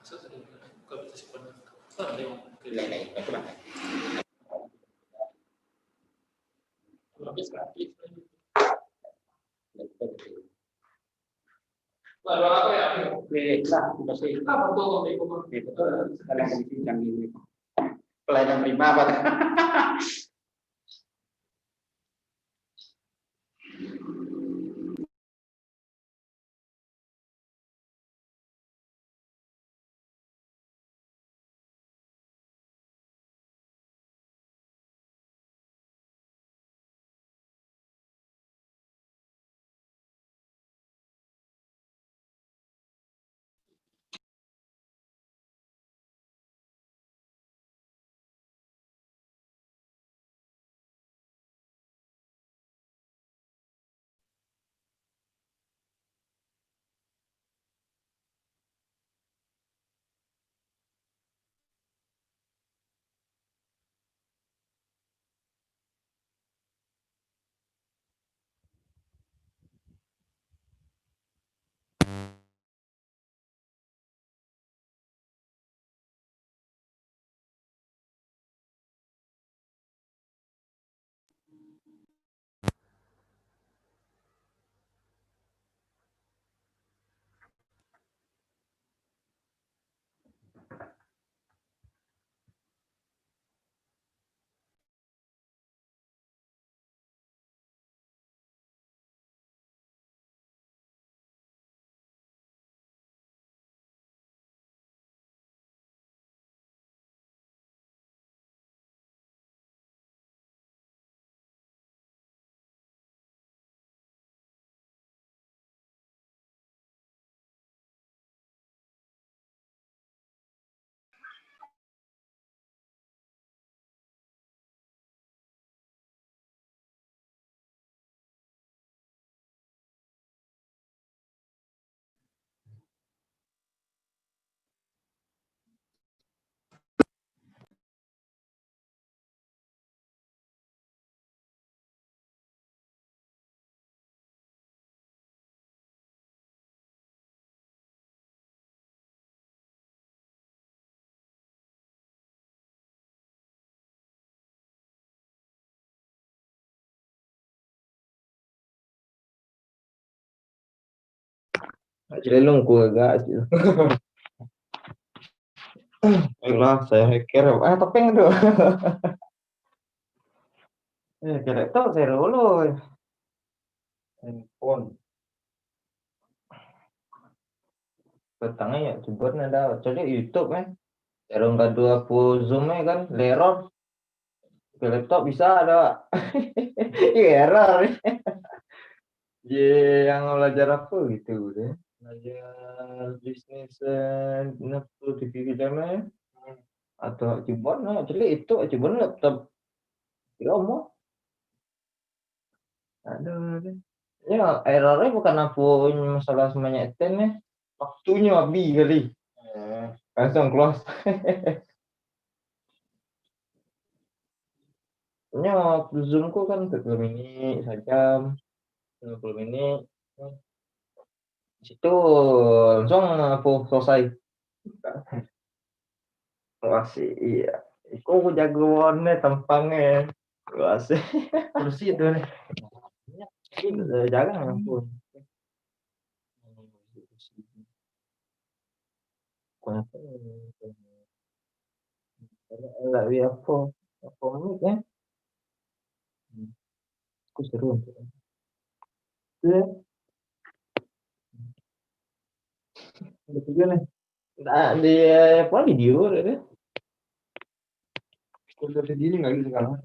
Lain-lain, coba. Pelayanan prima apa? Jelelong ku agak. Ayolah, saya hacker. Topeng tu. Kira tu saya dulu. Handphone. Petangnya ya, coba nada. Jadi YouTube Erong dua aku zoom kan, leror. Ke laptop bisa ada. Iya error. Yang belajar apa gitu deh. Belajar bisnis nafsu di bidangnya atau keyboard jadi itu keyboard laptop ya mau aduh ya errornya bukan aku masalah semuanya ten waktunya habis kali langsung close nya waktu zoom ku kan 30 menit sajam 50 menit situ langsung aku selesai masih iya aku jagoannya tampangnya masih bersih tuh nih jangan ampun kenapa enggak lihat apa menit aku seru ya ada tujuan nah, di apa video ada udah segini nggak gitu sekarang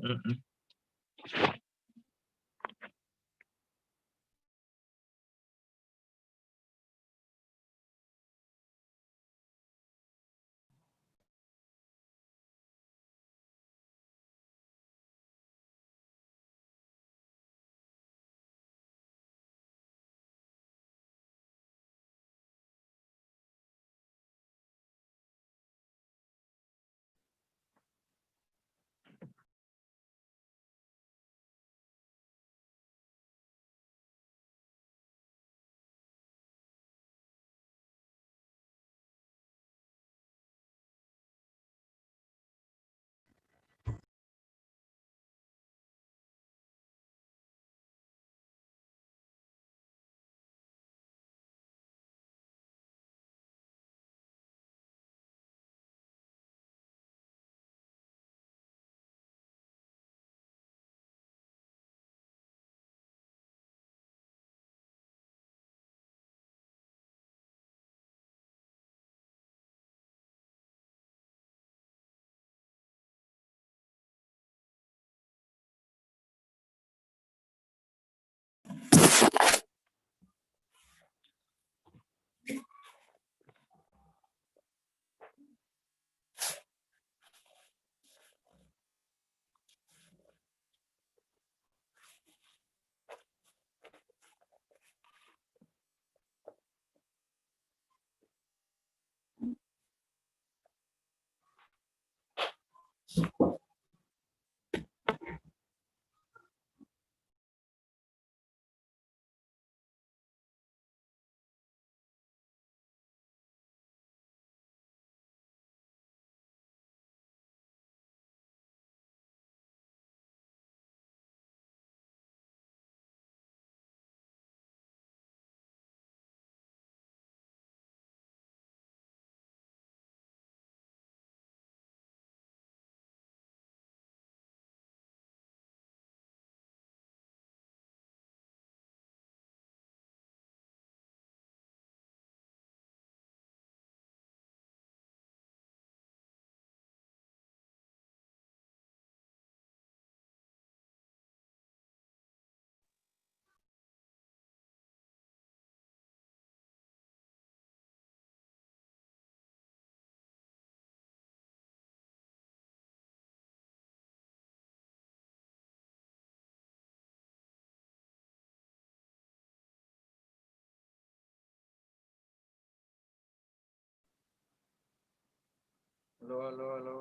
Halo, halo, halo.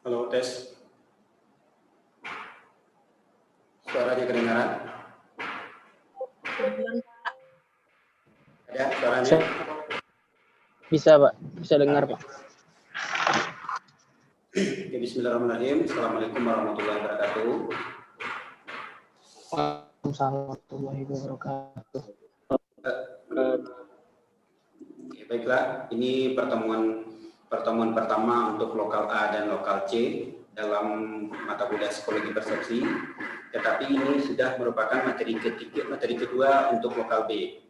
Halo, tes. Suaranya kedengaran? Ada suaranya? Bisa, Pak. Bisa dengar, Pak. Oke, bismillahirrahmanirrahim. Assalamualaikum warahmatullahi wabarakatuh. Waalaikumsalam warahmatullahi wabarakatuh. Oke, baiklah, ini pertemuan pertama untuk lokal A dan lokal C dalam mata kuliah psikologi persepsi. Tetapi ini sudah merupakan materi kedua untuk lokal B.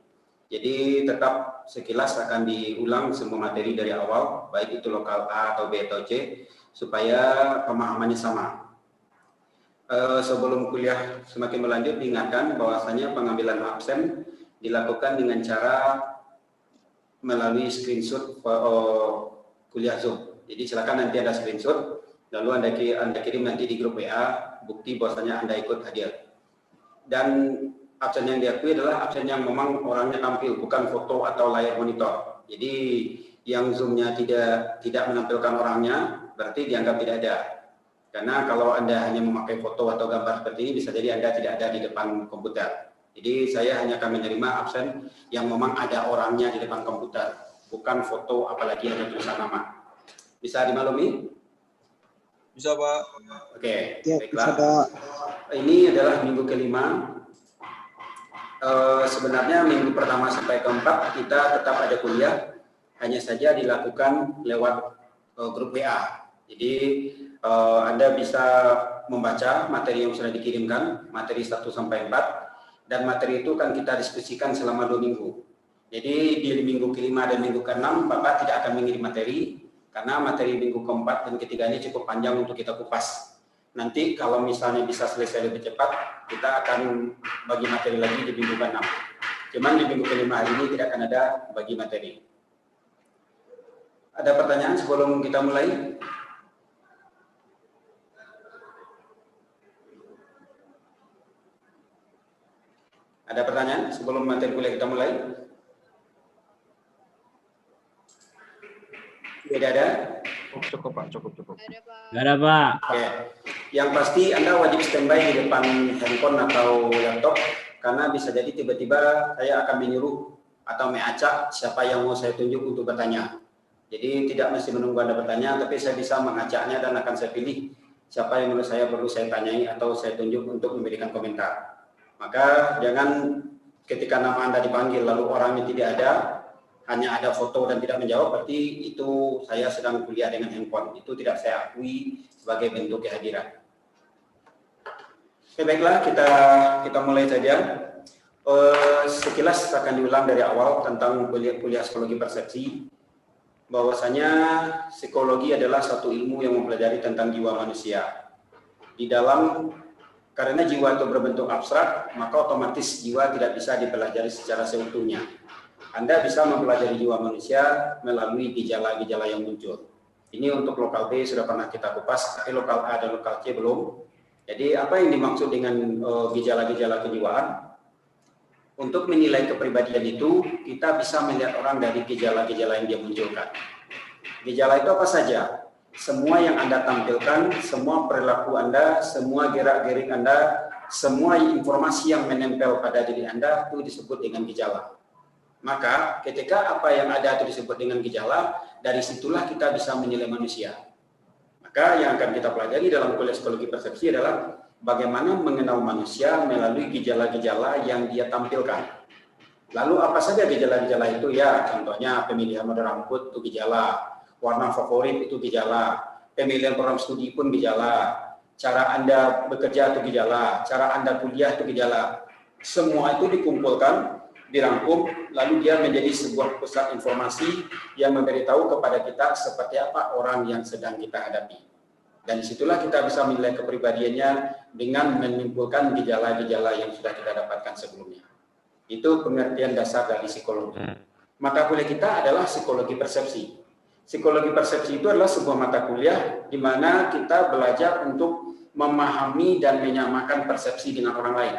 Jadi tetap sekilas akan diulang semua materi dari awal, baik itu lokal A atau B atau C, supaya pemahamannya sama. Sebelum kuliah semakin berlanjut, diingatkan bahwasanya pengambilan absen dilakukan dengan cara melalui screenshot kuliah Zoom. Jadi silakan nanti ada screenshot, lalu Anda kirim nanti di grup WA bukti bahwasanya Anda ikut hadir. Dan absen yang diakui adalah absen yang memang orangnya tampil, bukan foto atau layar monitor. Jadi yang Zoom-nya tidak menampilkan orangnya, berarti dianggap tidak ada. Karena kalau Anda hanya memakai foto atau gambar seperti ini, bisa jadi Anda tidak ada di depan komputer. Jadi saya hanya akan menerima absen yang memang ada orangnya di depan komputer, bukan foto apalagi ada tulisan nama. Bisa dimaklumi? Bisa, Pak. Oke, Ya, baiklah. bisa, Pak. Ini adalah minggu kelima. Sebenarnya minggu pertama sampai keempat kita tetap ada kuliah, hanya saja dilakukan lewat grup WA. Jadi Anda bisa membaca materi yang sudah dikirimkan, materi 1 sampai 4, dan materi itu kan kita diskusikan selama 2 minggu. Jadi di minggu kelima dan minggu keenam Bapak tidak akan mengirim materi, karena materi minggu keempat dan ketiga ini cukup panjang untuk kita kupas. Nanti kalau misalnya bisa selesai lebih cepat, kita akan bagi materi lagi di minggu ke-6. Cuman di minggu kelima hari ini tidak akan ada bagi materi. Ada pertanyaan sebelum kita mulai? Ada pertanyaan sebelum materi kuliah kita mulai? Tidak ada? Cukup, Pak. Cukup. Nggak ada, Pak. Oke. Yang pasti Anda wajib standby di depan handphone atau laptop, karena bisa jadi tiba-tiba saya akan menyuruh atau mengacak siapa yang mau saya tunjuk untuk bertanya. Jadi tidak mesti menunggu Anda bertanya, tapi saya bisa mengacaknya dan akan saya pilih siapa yang menurut saya perlu saya tanyai atau saya tunjuk untuk memberikan komentar. Maka jangan ketika nama Anda dipanggil lalu orangnya tidak ada, hanya ada foto dan tidak menjawab, berarti itu saya sedang kuliah dengan handphone. Itu tidak saya akui sebagai bentuk kehadiran. Oke, baiklah, kita mulai saja. Sekilas akan diulang dari awal tentang kuliah psikologi persepsi. Bahwasanya psikologi adalah satu ilmu yang mempelajari tentang jiwa manusia. Karena jiwa itu berbentuk abstrak, maka otomatis jiwa tidak bisa dipelajari secara seutuhnya. Anda bisa mempelajari jiwa manusia melalui gejala-gejala yang muncul. Ini untuk lokal B sudah pernah kita kupas, tapi lokal A dan lokal C belum. Jadi apa yang dimaksud dengan gejala-gejala kejiwaan? Untuk menilai kepribadian itu, kita bisa melihat orang dari gejala-gejala yang dia munculkan. Gejala itu apa saja? Semua yang Anda tampilkan, semua perilaku Anda, semua gerak-gerik Anda, semua informasi yang menempel pada diri Anda itu disebut dengan gejala. Maka ketika apa yang ada itu disebut dengan gejala, dari situlah kita bisa menilai manusia. Maka yang akan kita pelajari dalam kuliah psikologi persepsi adalah bagaimana mengenal manusia melalui gejala-gejala yang dia tampilkan. Lalu apa saja gejala-gejala itu? Ya, contohnya pemilihan model rambut itu gejala, warna favorit itu gejala, pemilihan program studi pun gejala, cara Anda bekerja itu gejala, cara Anda kuliah itu gejala. Semua itu dikumpulkan, dirangkum, lalu dia menjadi sebuah pusat informasi yang memberitahu kepada kita seperti apa orang yang sedang kita hadapi. Dan disitulah kita bisa menilai kepribadiannya dengan menyimpulkan gejala-gejala yang sudah kita dapatkan sebelumnya. Itu pengertian dasar dari psikologi. Mata kuliah kita adalah psikologi persepsi. Psikologi persepsi itu adalah sebuah mata kuliah di mana kita belajar untuk memahami dan menyamakan persepsi dengan orang lain.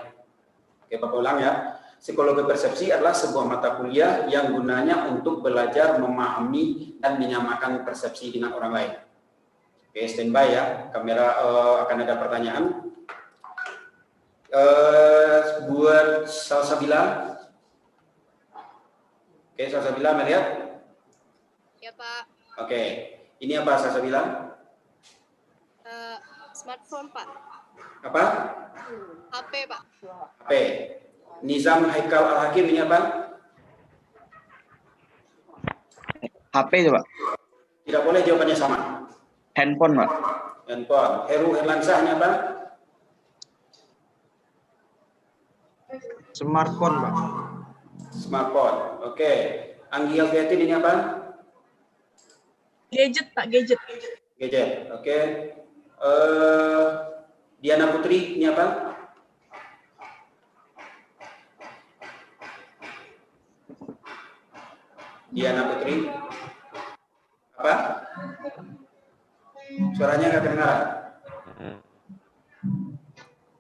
Oke, Bapak ulang ya. Psikologi persepsi adalah sebuah mata kuliah yang gunanya untuk belajar memahami dan menyamakan persepsi dengan orang lain. Oke, standby ya. Kamera akan ada pertanyaan. Buat Salsabila. Oke, Salsabila melihat? Ya, Pak. Oke, ini apa Salsabila? Smartphone, Pak. Apa? HP, Pak. HP. Nizam Haikal Al-Hakim ini apa? HP itu, Pak. Tidak boleh jawabannya sama. Handphone, Pak. Handphone. Heru Herlansah ini apa? Smartphone, Pak. Smartphone. Oke. Anggi Alfiatin ini apa? Gadget, Pak, gadget. Gadget. Oke. Diana Putri ini apa? Diana Putri. Apa? Suaranya nggak kedengaran.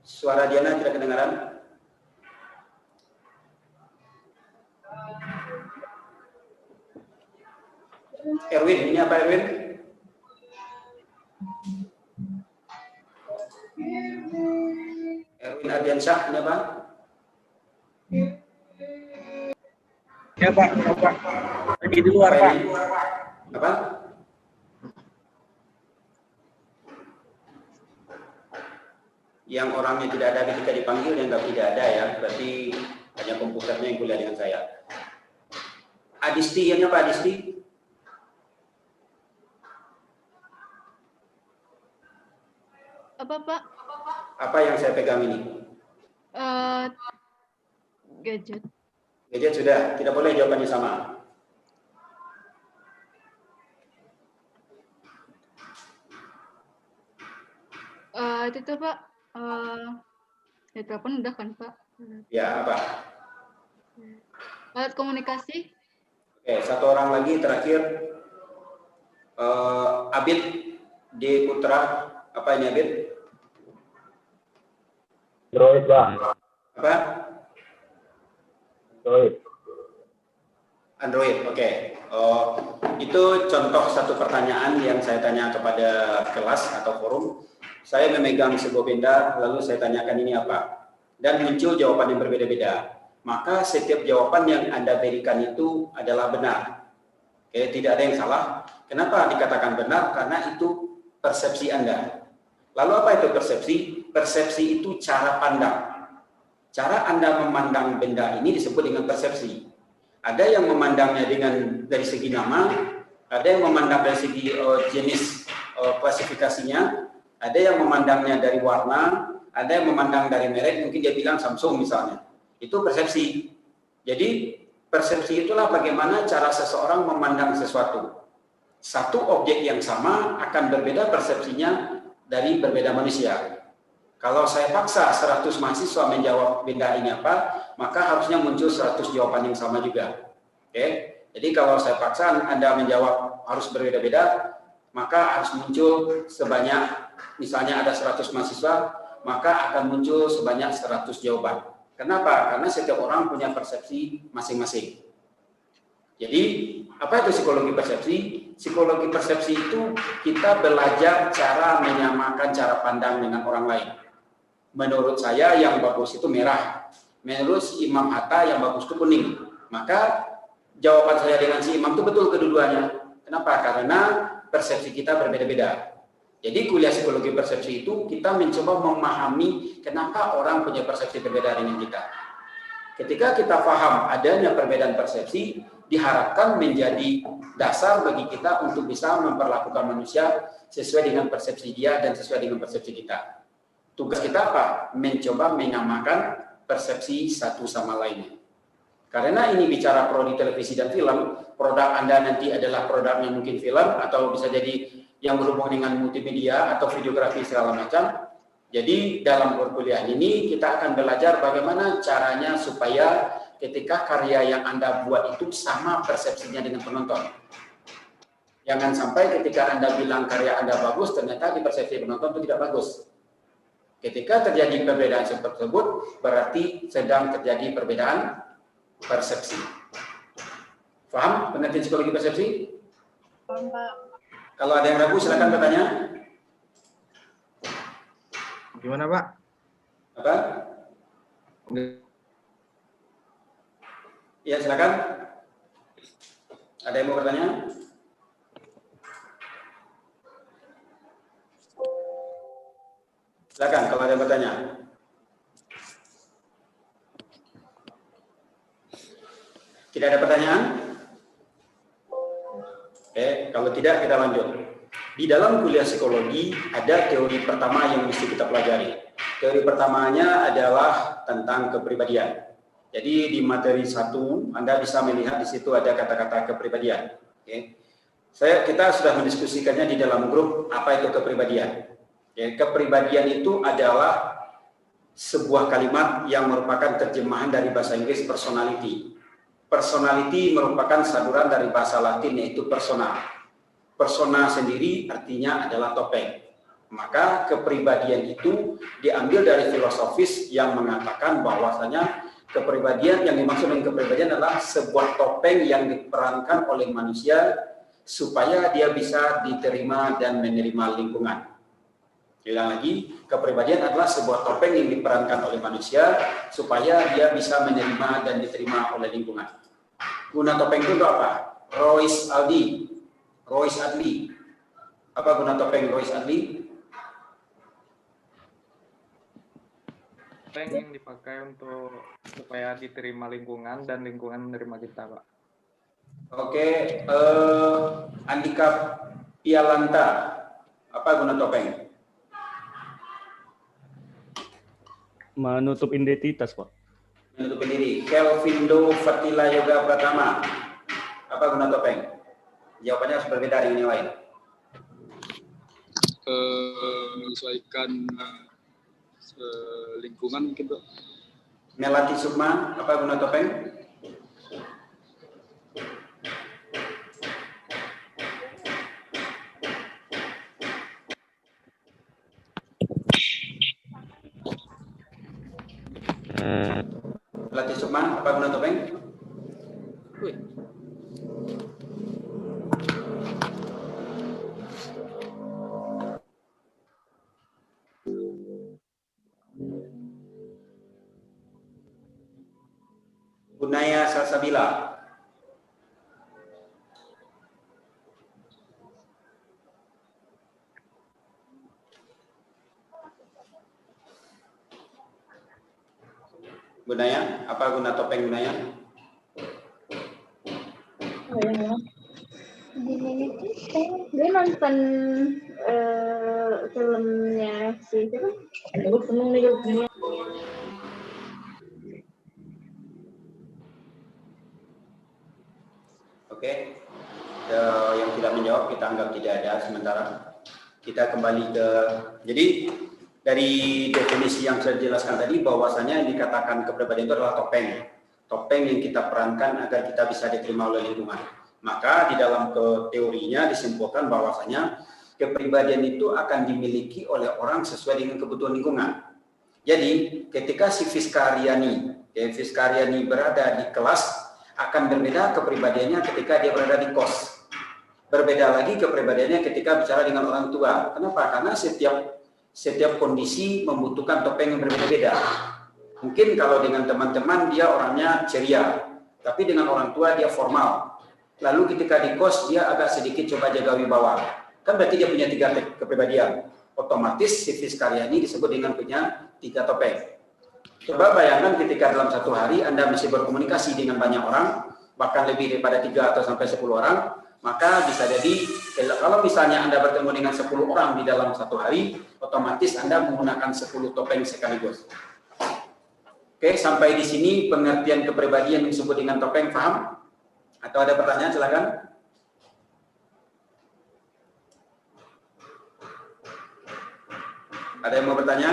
Suara Diana tidak kedengaran. Erwin, ini apa Erwin? Erwin Ardiansyah, ini apa? Ya Pak, lagi di luar Pak. Apa? Yang orangnya tidak ada ketika dipanggil, yang tidak ada ya, berarti hanya komputernya yang kuliah dengan saya. Adisti, ini apa Adisti? Apa Pak? Apa yang saya pegang ini? Gadget. Gadget sudah, tidak boleh jawabannya sama. Itu tuh Pak. Ya telepon udah kan Pak? Ya, apa? Alat komunikasi. Oke, satu orang lagi terakhir. Abid D. Putra. Apa ini Abid? Android, Pak. Apa? Android. Android, oke. Itu contoh satu pertanyaan yang saya tanya kepada kelas atau forum. Saya memegang sebuah benda, lalu saya tanyakan ini apa, dan muncul jawaban yang berbeda-beda. Maka setiap jawaban yang Anda berikan itu adalah benar. Oke, tidak ada yang salah. Kenapa dikatakan benar? Karena itu persepsi Anda. Lalu apa itu persepsi? Persepsi itu cara pandang. Cara Anda memandang benda ini disebut dengan persepsi. Ada yang memandangnya dari segi nama, ada yang memandang dari segi jenis klasifikasinya, ada yang memandangnya dari warna, ada yang memandang dari merek, mungkin dia bilang Samsung misalnya. Itu persepsi. Jadi persepsi itulah bagaimana cara seseorang memandang sesuatu. Satu objek yang sama akan berbeda persepsinya dari berbeda manusia. Kalau saya paksa 100 mahasiswa menjawab benda ini apa, maka harusnya muncul 100 jawaban yang sama juga. Oke? Jadi kalau saya paksa Anda menjawab harus berbeda-beda, maka harus muncul sebanyak, misalnya ada 100 mahasiswa, maka akan muncul sebanyak 100 jawaban. Kenapa? Karena setiap orang punya persepsi masing-masing. Jadi, apa itu psikologi persepsi? Psikologi persepsi itu kita belajar cara menyamakan cara pandang dengan orang lain. Menurut saya yang bagus itu merah. Menurut si Imam Hatta yang bagus itu kuning. Maka jawaban saya dengan si Imam itu betul kedua-duanya. Kenapa? Karena persepsi kita berbeda-beda. Jadi kuliah psikologi persepsi itu kita mencoba memahami kenapa orang punya persepsi berbeda dengan kita. Ketika kita paham adanya perbedaan persepsi, diharapkan menjadi dasar bagi kita untuk bisa memperlakukan manusia sesuai dengan persepsi dia dan sesuai dengan persepsi kita. Tugas kita apa? Mencoba menyamakan persepsi satu sama lainnya. Karena ini bicara prodi televisi dan film, produk Anda nanti adalah produknya mungkin film atau bisa jadi yang berhubungan dengan multimedia atau videografi segala macam. Jadi dalam perkuliahan ini kita akan belajar bagaimana caranya supaya ketika karya yang Anda buat itu sama persepsinya dengan penonton. Jangan sampai ketika Anda bilang karya Anda bagus, ternyata di persepsi penonton itu tidak bagus. Ketika terjadi perbedaan tersebut, berarti sedang terjadi perbedaan persepsi. Paham pengertian psikologi persepsi? Paham Pak. Kalau ada yang ragu, silakan bertanya. Gimana Pak? Apa? Ya, silakan. Ada yang mau bertanya? Silakan kalau ada yang bertanya. Tidak ada pertanyaan? Oke, kalau tidak kita lanjut. Di dalam kuliah psikologi ada teori pertama yang mesti kita pelajari. Teori pertamanya adalah tentang kepribadian. Jadi di materi 1 Anda bisa melihat di situ ada kata-kata kepribadian. Oke. Kita sudah mendiskusikannya di dalam grup apa itu kepribadian. Oke. Kepribadian itu adalah sebuah kalimat yang merupakan terjemahan dari bahasa Inggris personality. Personality merupakan saduran dari bahasa Latin yaitu persona. Persona sendiri artinya adalah topeng. Maka kepribadian itu diambil dari filosofis yang mengatakan bahwasanya kepribadian yang dimaksud dengan kepribadian adalah sebuah topeng yang diperankan oleh manusia supaya dia bisa diterima dan menerima lingkungan. Ulang lagi, kepribadian adalah sebuah topeng yang diperankan oleh manusia supaya dia bisa menerima dan diterima oleh lingkungan. Guna topeng itu apa? Royce Adli. Apa guna topeng Royce Adli? Topeng yang dipakai untuk supaya diterima lingkungan dan lingkungan menerima kita, Pak. Oke, Andika Pialanta, apa guna topeng? Menutup identitas, Pak. Menutup diri. Kelvindo Fatila Yoga Pratama, apa guna topeng? Jawabannya harus berbeda dengan yang lain. Menyesuaikan lingkungan mungkin, Pak. Melati Sukma, apa guna topeng? Melati Sukma, apa guna topeng? Gunaya Salsabila. Gunaya, apa guna topeng Gunaya? Dia nonton filmnya si siapa? Aku seneng nih filmnya. Oke, yang tidak menjawab kita anggap tidak ada sementara. Kita kembali ke, jadi dari definisi yang saya jelaskan tadi bahwasanya yang dikatakan kepribadian itu adalah topeng yang kita perankan agar kita bisa diterima oleh lingkungan. Maka di dalam teorinya disimpulkan bahwasanya kepribadian itu akan dimiliki oleh orang sesuai dengan kebutuhan lingkungan. Jadi ketika si Fiskariani berada di kelas, akan berbeda kepribadiannya ketika dia berada di kos. Berbeda lagi kepribadiannya ketika bicara dengan orang tua. Kenapa? Karena setiap kondisi membutuhkan topeng yang berbeda-beda. Mungkin kalau dengan teman-teman dia orangnya ceria, tapi dengan orang tua dia formal. Lalu ketika di kos dia agak sedikit coba jaga wibawa. Kan berarti dia punya 3 kepribadian. Otomatis si Fiskariani disebut dengan punya 3 topeng. Coba bayangkan ketika dalam satu hari Anda mesti berkomunikasi dengan banyak orang, bahkan lebih daripada 3 atau sampai 10 orang, maka bisa jadi kalau misalnya Anda bertemu dengan 10 orang di dalam satu hari, otomatis Anda menggunakan 10 topeng sekaligus. Oke, sampai di sini pengertian kepribadian yang disebut dengan topeng, paham? Atau ada pertanyaan, silakan. Ada yang mau bertanya?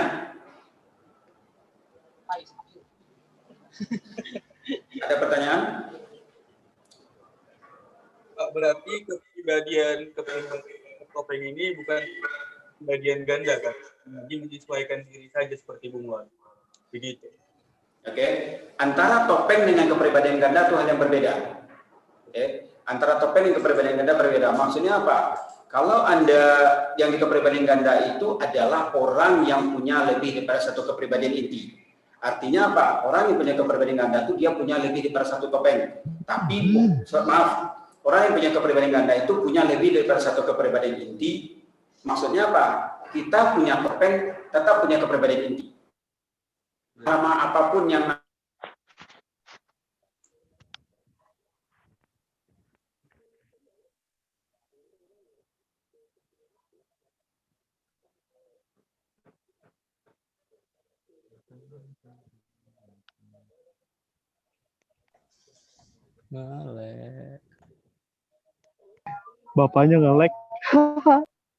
Ada pertanyaan? Berarti kepribadian topeng ini bukan kepribadian ganda kan? Jadi menyesuaikan diri saja seperti Bung Wan. Begitu. Oke, antara topeng dengan kepribadian ganda itu hal yang berbeda. Oke, antara topeng dan kepribadian ganda berbeda. Maksudnya apa? Kalau Anda yang di kepribadian ganda itu adalah orang yang punya lebih daripada satu kepribadian inti. Artinya apa? Orang yang punya kepribadian ganda itu dia punya lebih daripada satu topeng. Tapi orang yang punya kepribadian ganda itu punya lebih daripada satu kepribadian inti. Maksudnya apa? Kita punya topeng, tetap punya kepribadian inti. Sama apapun yang Ngelek. Bapaknya ngelek.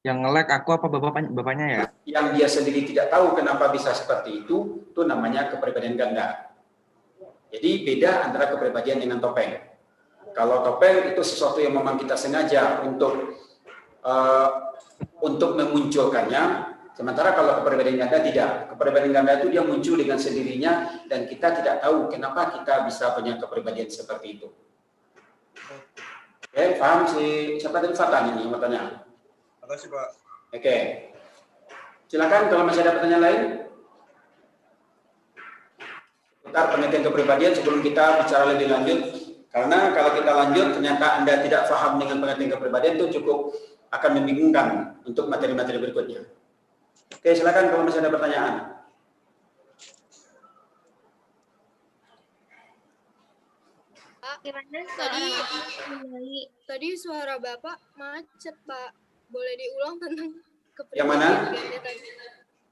Yang ngelek aku apa bapaknya ya? Yang dia sendiri tidak tahu kenapa bisa seperti itu namanya kepribadian ganda. Jadi beda antara kepribadian dengan topeng. Kalau topeng itu sesuatu yang memang kita sengaja untuk memunculkannya, sementara kalau kepribadian ganda tidak. Kepribadian ganda itu dia muncul dengan sendirinya dan kita tidak tahu kenapa kita bisa punya kepribadian seperti itu. Oke, paham sih? Siapa tadi Fatan ini yang bertanya? Makasih Pak. Oke. Silakan kalau masih ada pertanyaan lain. Seputar pengertian kepribadian sebelum kita bicara lebih lanjut. Karena kalau kita lanjut ternyata Anda tidak paham dengan pengertian kepribadian itu cukup akan membingungkan untuk materi-materi berikutnya. Oke, silakan kalau masih ada pertanyaan. Tadi suara Bapak macet, Pak. Boleh diulang tentang Yang mana? ganda tadi?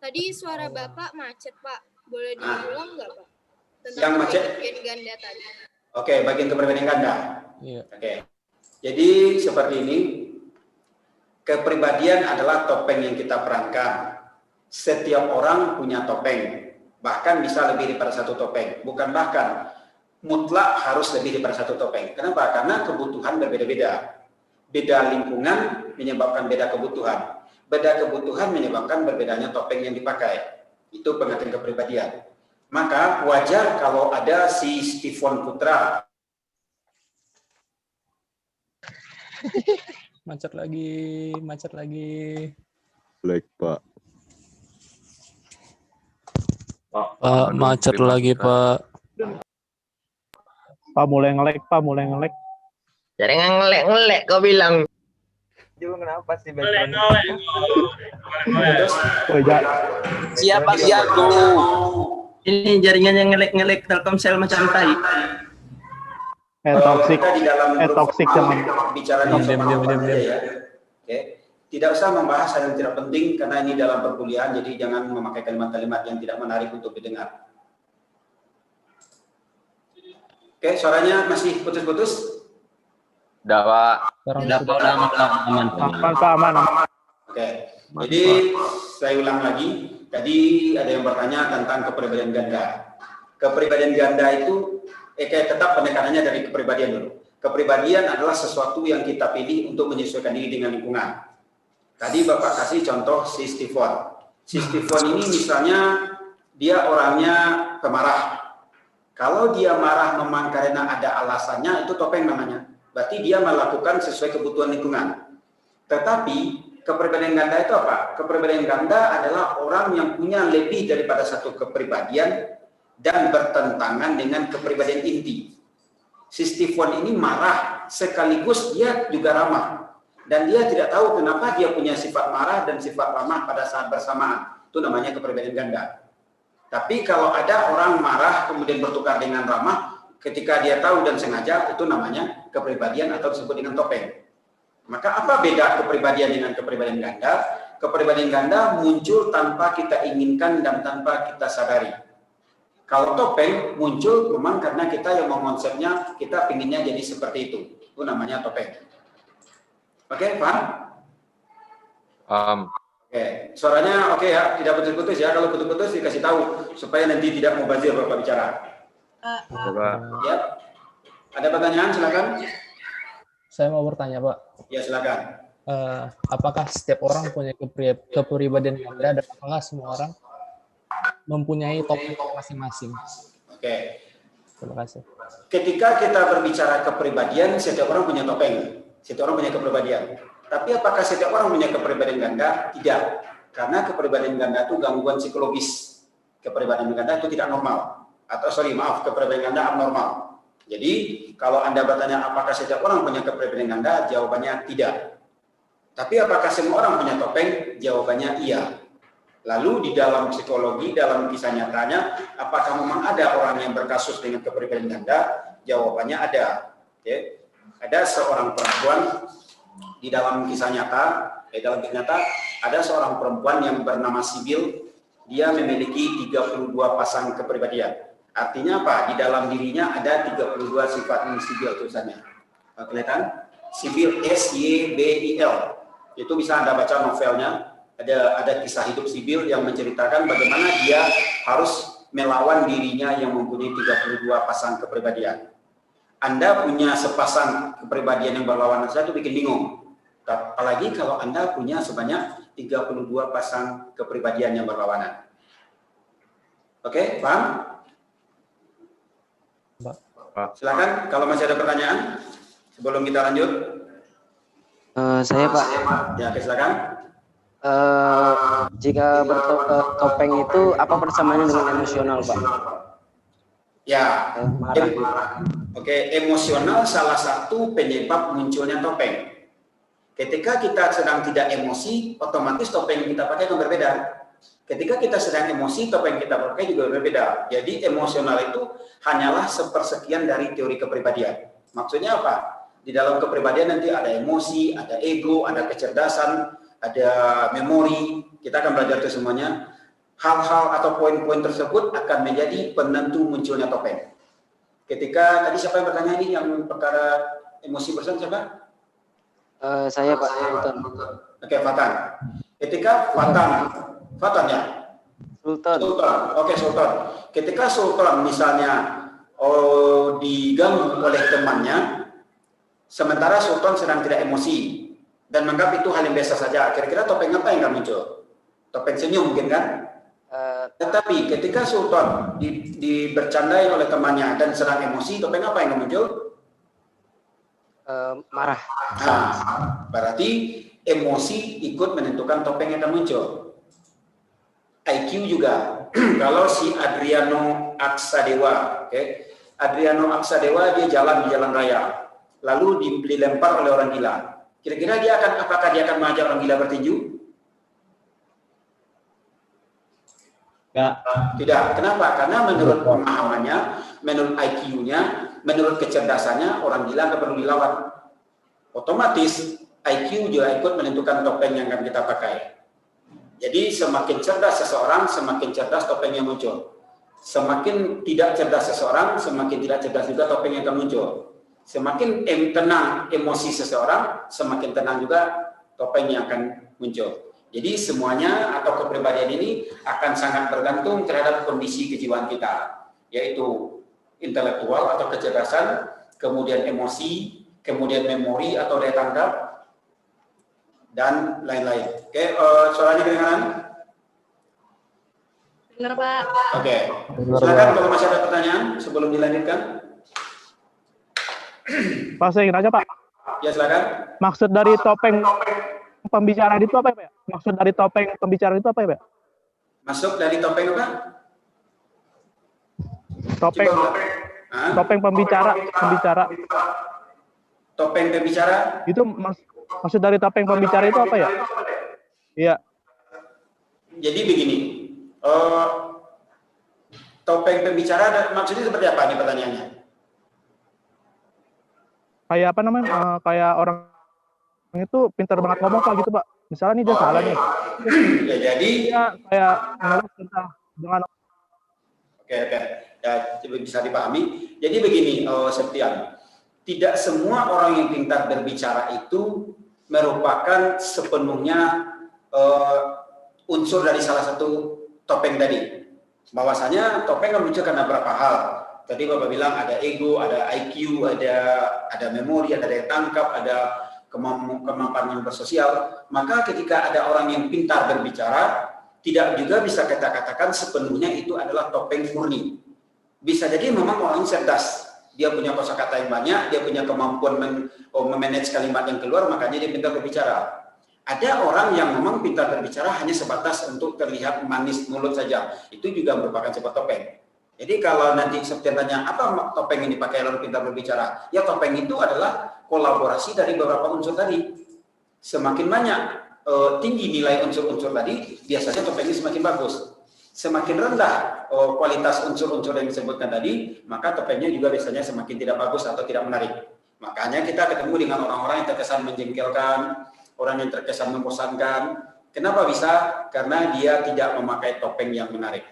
Tadi suara Bapak macet, Pak. Boleh diulang nggak, Pak? Tentang Yang macet? kepribadian ganda tadi. Oke, bagian kepribadian ganda. Iya. Oke. Jadi seperti ini. Kepribadian adalah topeng yang kita perankan. Setiap orang punya topeng. Bahkan bisa lebih daripada satu topeng. Bukan bahkan, mutlak harus lebih daripada satu topeng. Kenapa? Karena kebutuhan berbeda-beda. Beda lingkungan menyebabkan beda kebutuhan. Beda kebutuhan menyebabkan berbedanya topeng yang dipakai. Itu pengertian kepribadian. Maka wajar kalau ada si Steven Putra. Macet lagi. Black, Pak. Pak, macet lagi, Pak. Pak mulai ngelek. Jangan ngelek kau bilang. Juga kenapa sih Siapa jago? Ini jaringannya ngelek Telkomsel macam tai. Toxic teman. Bicara diam. Ya. Oke. Tidak usah membahas hal yang tidak penting karena ini dalam perkuliahan, jadi jangan memakai kalimat-kalimat yang tidak menarik untuk didengar. Oke, suaranya masih putus-putus? Udah, Pak. Aman. Oke. Jadi saya ulang lagi. Tadi ada yang bertanya tentang kepribadian ganda. Kepribadian ganda itu tetap penekanannya dari kepribadian dulu. Kepribadian adalah sesuatu yang kita pilih untuk menyesuaikan diri dengan lingkungan. Tadi Bapak kasih contoh si Steven. Si Steven ini misalnya dia orangnya pemarah. Kalau dia marah memang karena ada alasannya, itu topeng namanya. Berarti dia melakukan sesuai kebutuhan lingkungan. Tetapi kepribadian ganda itu apa? Kepribadian ganda adalah orang yang punya lebih daripada satu kepribadian dan bertentangan dengan kepribadian inti. Si Steven ini marah, sekaligus dia juga ramah. Dan dia tidak tahu kenapa dia punya sifat marah dan sifat ramah pada saat bersamaan. Itu namanya kepribadian ganda. Tapi kalau ada orang marah kemudian bertukar dengan ramah, ketika dia tahu dan sengaja, itu namanya kepribadian atau disebut dengan topeng. Maka apa beda kepribadian dengan kepribadian ganda? Kepribadian ganda muncul tanpa kita inginkan dan tanpa kita sadari. Kalau topeng muncul memang karena kita yang mengonsepnya, kita pinginnya jadi seperti itu. Itu namanya topeng. Oke, paham? Oke, suaranya oke ya, tidak putus-putus ya. Kalau putus-putus dikasih tahu supaya nanti tidak mubazir Bapak bicara. Ya. Ada pertanyaan, silakan. Saya mau bertanya, Pak. Ya, silakan. Apakah setiap orang punya kepribadian ganda dan apakah semua orang mempunyai topeng masing-masing? Oke. Terima kasih. Ketika kita berbicara kepribadian, setiap orang punya topeng. Setiap orang punya kepribadian. Tapi apakah setiap orang punya kepribadian ganda? Tidak. Karena kepribadian ganda itu gangguan psikologis. Kepribadian ganda itu tidak normal. Kepribadian ganda abnormal. Jadi, kalau Anda bertanya apakah setiap orang punya kepribadian ganda, jawabannya tidak. Tapi apakah semua orang punya topeng? Jawabannya iya. Lalu di dalam psikologi, dalam kisah nyatanya, apakah memang ada orang yang berkasus dengan kepribadian ganda? Jawabannya ada. Oke. Ada seorang perempuan di dalam kisah nyata, ada seorang perempuan yang bernama Sibil. Dia memiliki 32 pasang kepribadian. Artinya apa? Di dalam dirinya ada 32 sifat sibil tulisannya. Kelihatan? Sibil S-Y-B-I-L. Itu bisa Anda baca novelnya. Ada kisah hidup sibil yang menceritakan bagaimana dia harus melawan dirinya yang mempunyai 32 pasang kepribadian. Anda punya sepasang kepribadian yang berlawanan saja itu bikin bingung. Apalagi kalau Anda punya sebanyak 32 pasang kepribadian yang berlawanan. Oke, paham? Silakan kalau masih ada pertanyaan sebelum kita lanjut. Saya Pak. Ya, silakan. Jika bertopeng itu apa persamaannya dengan emosional, Pak? Ya, oke, emosional salah satu penyebab munculnya topeng. Ketika kita sedang tidak emosi, otomatis topeng yang kita pakai akan berbeda. Ketika kita sedang emosi, topeng yang kita pakai juga berbeda. Jadi emosional itu hanyalah sepersekian dari teori kepribadian. Maksudnya apa? Di dalam kepribadian nanti ada emosi, ada ego, ada kecerdasan, ada memori. Kita akan belajar itu semuanya. Hal-hal atau poin-poin tersebut akan menjadi penentu munculnya topeng. Ketika tadi siapa yang bertanya ini yang perkara emosi person siapa? Saya Pak Sultan. Oke, Fatan. Ketika Fatan ya? Sultan. Oke, Sultan. Ketika Sultan misalnya diganggu oleh temannya, sementara Sultan sedang tidak emosi dan menganggap itu hal yang biasa saja. Kira-kira topeng apa yang akan muncul? Topeng senyum mungkin kan? Tetapi ketika Sultan dibercandai oleh temannya dan sedang emosi, topeng apa yang akan muncul? Marah. Nah, berarti emosi ikut menentukan topeng yang akan muncul. IQ juga. Kalau si Adriano Aksadewa, Adriano Aksadewa dia jalan di jalan raya, lalu dilempar oleh orang gila. Kira-kira apakah dia akan mengajak orang gila bertinju? Tidak. Kenapa? Karena menurut pemahamannya, menurut IQ-nya, menurut kecerdasannya, orang gila nggak perlu dilawan. Otomatis IQ juga ikut menentukan topeng yang akan kita pakai. Jadi semakin cerdas seseorang, semakin cerdas topeng yang muncul. Semakin tidak cerdas seseorang, semakin tidak cerdas juga topeng yang akan muncul. Semakin tenang emosi seseorang, semakin tenang juga topeng yang akan muncul. Jadi semuanya atau kepribadian ini akan sangat bergantung terhadap kondisi kejiwaan kita, yaitu intelektual atau kecerdasan, kemudian emosi, kemudian memori atau daya tangkap, dan lain-lain. Oke, suaranya kedengaran? Dengar, Pak. Oke, silakan kalau masih ada pertanyaan sebelum dilanjutkan. Pak, saya ingin tanya, Pak. Ya, silakan. Maksud dari topeng pembicaraan itu apa ya, Pak? Maksud dari topeng pembicaraan itu apa ya, Pak? Masuk dari topeng apa? Topeng pembicara. Topeng pembicara? Itu maksud dari topeng pembicara itu apa ya? Iya. Jadi begini, topeng pembicara maksudnya seperti apa nih pertanyaannya? Kayak apa namanya? Kayak orang itu pintar banget ngomong Pak gitu Pak. Misalnya nih dia salah nih. Ya jadi dia kayak ngeles tentang dengan Oke. Ya, bisa dipahami. Jadi begini, Septian. Tidak semua orang yang pintar berbicara itu merupakan sepenuhnya unsur dari salah satu topeng tadi. Bahwasanya topeng kan muncul karena berapa hal. Tadi Bapak bilang ada ego, ada IQ, ada memori, ada daya tangkap, ada kemampuan bersosial. Maka ketika ada orang yang pintar berbicara, tidak juga bisa kita katakan sepenuhnya itu adalah topeng murni. Bisa jadi memang orang cerdas, dia punya kosakata yang banyak, dia punya kemampuan memanage kalimat yang keluar, makanya dia pintar berbicara. Ada orang yang memang pintar berbicara hanya sebatas untuk terlihat manis mulut saja, itu juga merupakan sebuah topeng. Jadi kalau nanti Septian tanya apa topeng yang dipakai lalu pintar berbicara, ya topeng itu adalah kolaborasi dari beberapa unsur tadi. Semakin banyak tinggi nilai unsur-unsur tadi, biasanya topengnya semakin bagus. Semakin rendah kualitas unsur-unsur yang disebutkan tadi, maka topengnya juga biasanya semakin tidak bagus atau tidak menarik. Makanya kita ketemu dengan orang-orang yang terkesan menjengkelkan, orang yang terkesan membosankan. Kenapa bisa? Karena dia tidak memakai topeng yang menarik.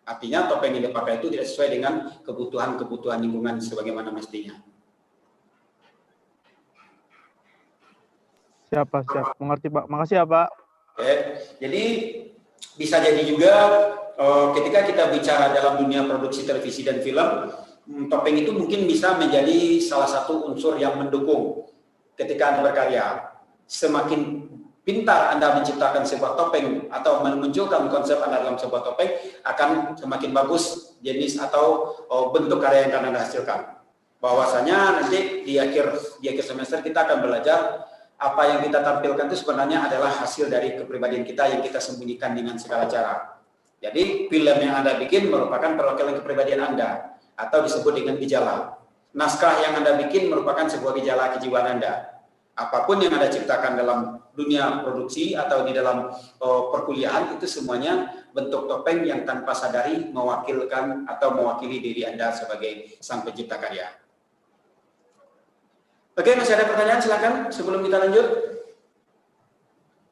Artinya topeng yang dipakai itu tidak sesuai dengan kebutuhan lingkungan sebagaimana mestinya. Siap, mengerti Pak. Makasih ya Pak. Oke, jadi bisa jadi juga ketika kita bicara dalam dunia produksi televisi dan film, topeng itu mungkin bisa menjadi salah satu unsur yang mendukung ketika Anda berkarya. Semakin pintar Anda menciptakan sebuah topeng atau memunculkan konsep Anda dalam sebuah topeng, akan semakin bagus jenis atau bentuk karya yang akan Anda hasilkan. Bahwasanya nanti di akhir semester kita akan belajar apa yang kita tampilkan itu sebenarnya adalah hasil dari kepribadian kita yang kita sembunyikan dengan segala cara. Jadi film yang Anda bikin merupakan perwakilan kepribadian Anda atau disebut dengan gejala. Naskah yang Anda bikin merupakan sebuah gejala kejiwaan Anda. Apapun yang Anda ciptakan dalam dunia produksi atau di dalam perkuliahan itu semuanya bentuk topeng yang tanpa sadari mewakilkan atau mewakili diri Anda sebagai sang pencipta karya. Oke, masih ada pertanyaan? Silakan sebelum kita lanjut.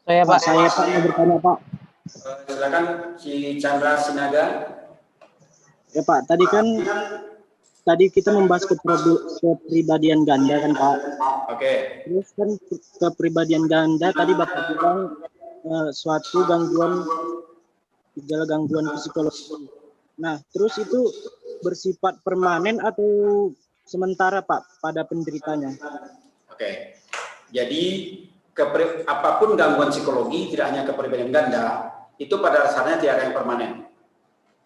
Saya Pak mau bertanya Pak. Silakan si Chandra Sinaga. Ya Pak, tadi kita membahas kepribadian ganda kan Pak. Oke. Terus kan kepribadian ganda tadi Bapak bilang suatu gejala gangguan psikologi. Nah, terus itu bersifat permanen atau sementara Pak pada penderitanya? Oke. Jadi apapun gangguan psikologi, tidak hanya kepribadian ganda, itu pada dasarnya tidak ada yang permanen.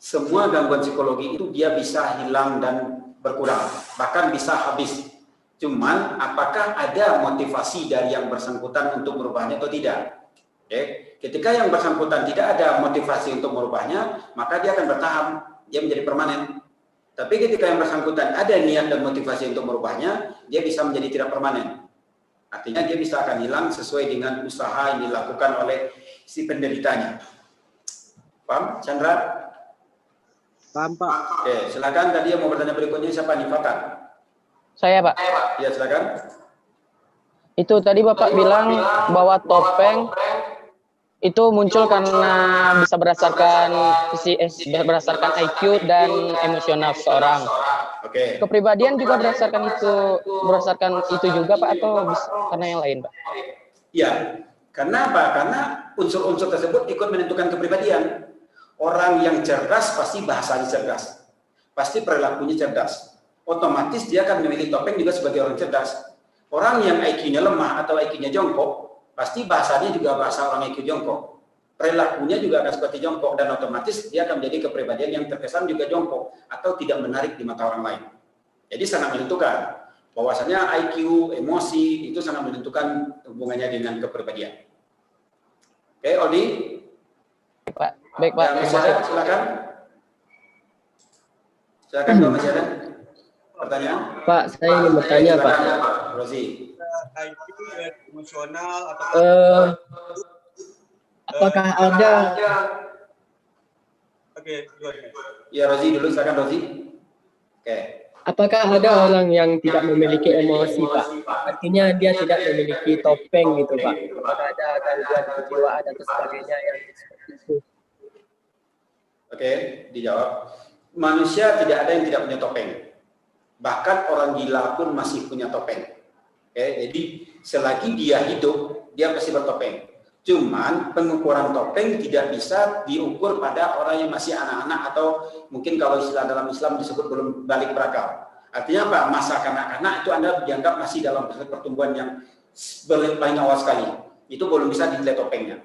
Semua gangguan psikologi itu dia bisa hilang dan berkurang, bahkan bisa habis. Cuman apakah ada motivasi dari yang bersangkutan untuk merubahnya atau tidak? Oke. Ketika yang bersangkutan tidak ada motivasi untuk merubahnya, maka dia akan bertahan, dia menjadi permanen. Tapi ketika yang bersangkutan ada niat dan motivasi untuk merubahnya, dia bisa menjadi tidak permanen. Artinya dia bisa akan hilang sesuai dengan usaha yang dilakukan oleh si penderitanya. Paham, Chandra? Paham Pak. Oke, silakan tadi yang mau bertanya berikutnya siapa nih, Fatan? Saya Pak. Ya, silakan. Itu tadi Bapak bilang bahwa topeng itu muncul karena bisa berdasarkan IQ dan emosional seseorang. Oke. Kepribadian juga berdasarkan itu juga Pak, atau karena yang lain Pak? Iya. Karena apa? Karena unsur-unsur tersebut ikut menentukan kepribadian. Orang yang cerdas pasti bahasanya cerdas, pasti perilakunya cerdas. Otomatis dia akan memilih topeng juga sebagai orang cerdas. Orang yang IQ-nya lemah atau IQ-nya jongkok, pasti bahasanya juga bahasa orang IQ jongkok. Perilakunya juga akan seperti jongkok, dan otomatis dia akan menjadi kepribadian yang terkesan juga jongkok atau tidak menarik di mata orang lain. Jadi sangat menentukan. Bahwasanya IQ, emosi itu sangat menentukan hubungannya dengan kepribadian. Oke, Odi. Pak, baik Pak. Masih ada? Silakan. Silakan kalau masih ada pertanyaan. Pak, saya ingin bertanya Pak. Rosi. IQ emosional atau apakah ada? Oke, Ya Rosi dulu, silakan Rosi. Oke. Apakah ada orang yang tidak memiliki emosi Pak? Artinya dia tidak memiliki topeng gitu Pak. Apakah ada gangguan kejiwaan atau sebagainya yang seperti itu? Oke, dijawab. Manusia tidak ada yang tidak punya topeng. Bahkan orang gila pun masih punya topeng. Oke, jadi selagi dia hidup, dia pasti bertopeng. Cuman pengukuran topeng tidak bisa diukur pada orang yang masih anak-anak atau mungkin kalau istilah dalam Islam disebut belum balik berakal. Artinya apa? Masa kanak-kanak itu Anda dianggap masih dalam proses pertumbuhan yang paling awal sekali. Itu belum bisa dinilai topengnya.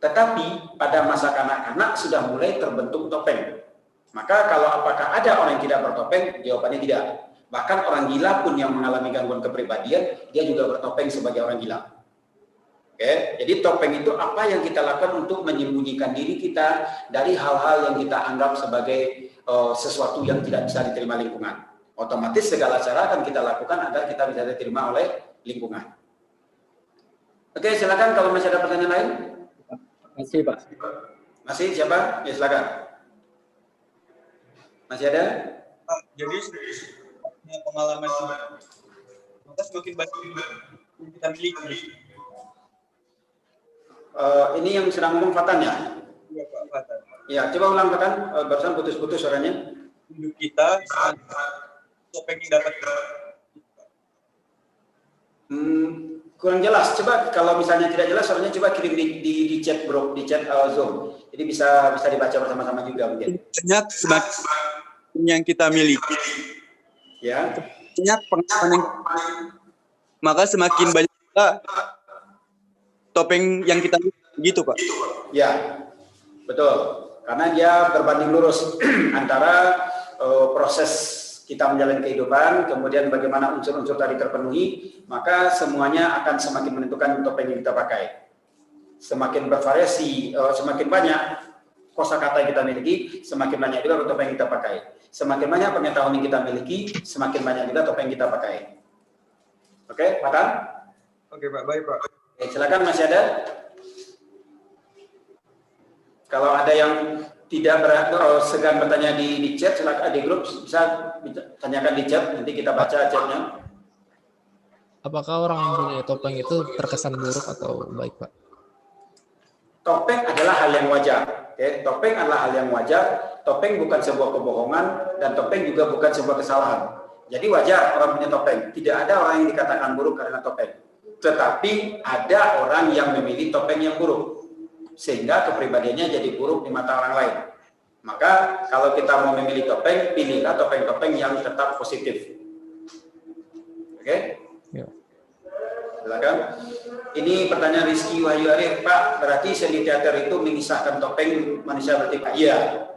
Tetapi pada masa kanak-kanak sudah mulai terbentuk topeng. Maka kalau apakah ada orang yang tidak bertopeng? Jawabannya tidak. Bahkan orang gila pun yang mengalami gangguan kepribadian, dia juga bertopeng sebagai orang gila. Oke, jadi topeng itu apa yang kita lakukan untuk menyembunyikan diri kita dari hal-hal yang kita anggap sebagai sesuatu yang tidak bisa diterima lingkungan. Otomatis segala cara akan kita lakukan agar kita bisa diterima oleh lingkungan. Oke, silakan kalau masih ada pertanyaan lain. Masih Pak. Masih siapa? Ya silakan. Masih ada? Jadi pengalaman maka semakin banyak yang kita miliki. Ini yang sedang ngomong Fatan ya? Iya Pak, Fatan. Ya, coba ulang kan, barusan putus-putus suaranya. Hidup kita, topeng yang dapat. Kurang jelas. Coba kalau misalnya tidak jelas suaranya coba kirim di chat bro, di chat Zoom. Jadi bisa dibaca bersama-sama juga mungkin. Banyak semakin yang kita miliki. Ya. Banyak pengalaman yang maka semakin banyak kita topeng yang kita gitu Pak. Ya, betul. Karena dia berbanding lurus antara proses kita menjalani kehidupan, kemudian bagaimana unsur-unsur tadi terpenuhi, maka semuanya akan semakin menentukan topeng yang kita pakai. Semakin bervariasi, semakin banyak kosakata yang kita miliki, semakin banyak juga topeng yang kita pakai. Semakin banyak pengetahuan yang kita miliki, semakin banyak juga topeng yang kita pakai. Oke, Pak Tan? Oke Pak, baik Pak. Oke, silakan masih ada? Kalau ada yang tidak segan bertanya di chat, silakan di grup bisa tanyakan di chat, nanti kita baca chatnya. Apakah orang yang punya topeng itu terkesan buruk atau baik, Pak? Topeng adalah hal yang wajar. Oke? Topeng adalah hal yang wajar. Topeng bukan sebuah kebohongan dan topeng juga bukan sebuah kesalahan. Jadi wajar orang punya topeng. Tidak ada orang yang dikatakan buruk karena topeng. Tetapi ada orang yang memilih topeng yang buruk, sehingga kepribadiannya jadi buruk di mata orang lain. Maka kalau kita mau memilih topeng, pilihlah topeng-topeng yang tetap positif. Oke? Ya. Silakan. Ini pertanyaan Rizky Wahyu Arif, Pak, berarti seni teater itu mengisahkan topeng manusia bertipe? Iya.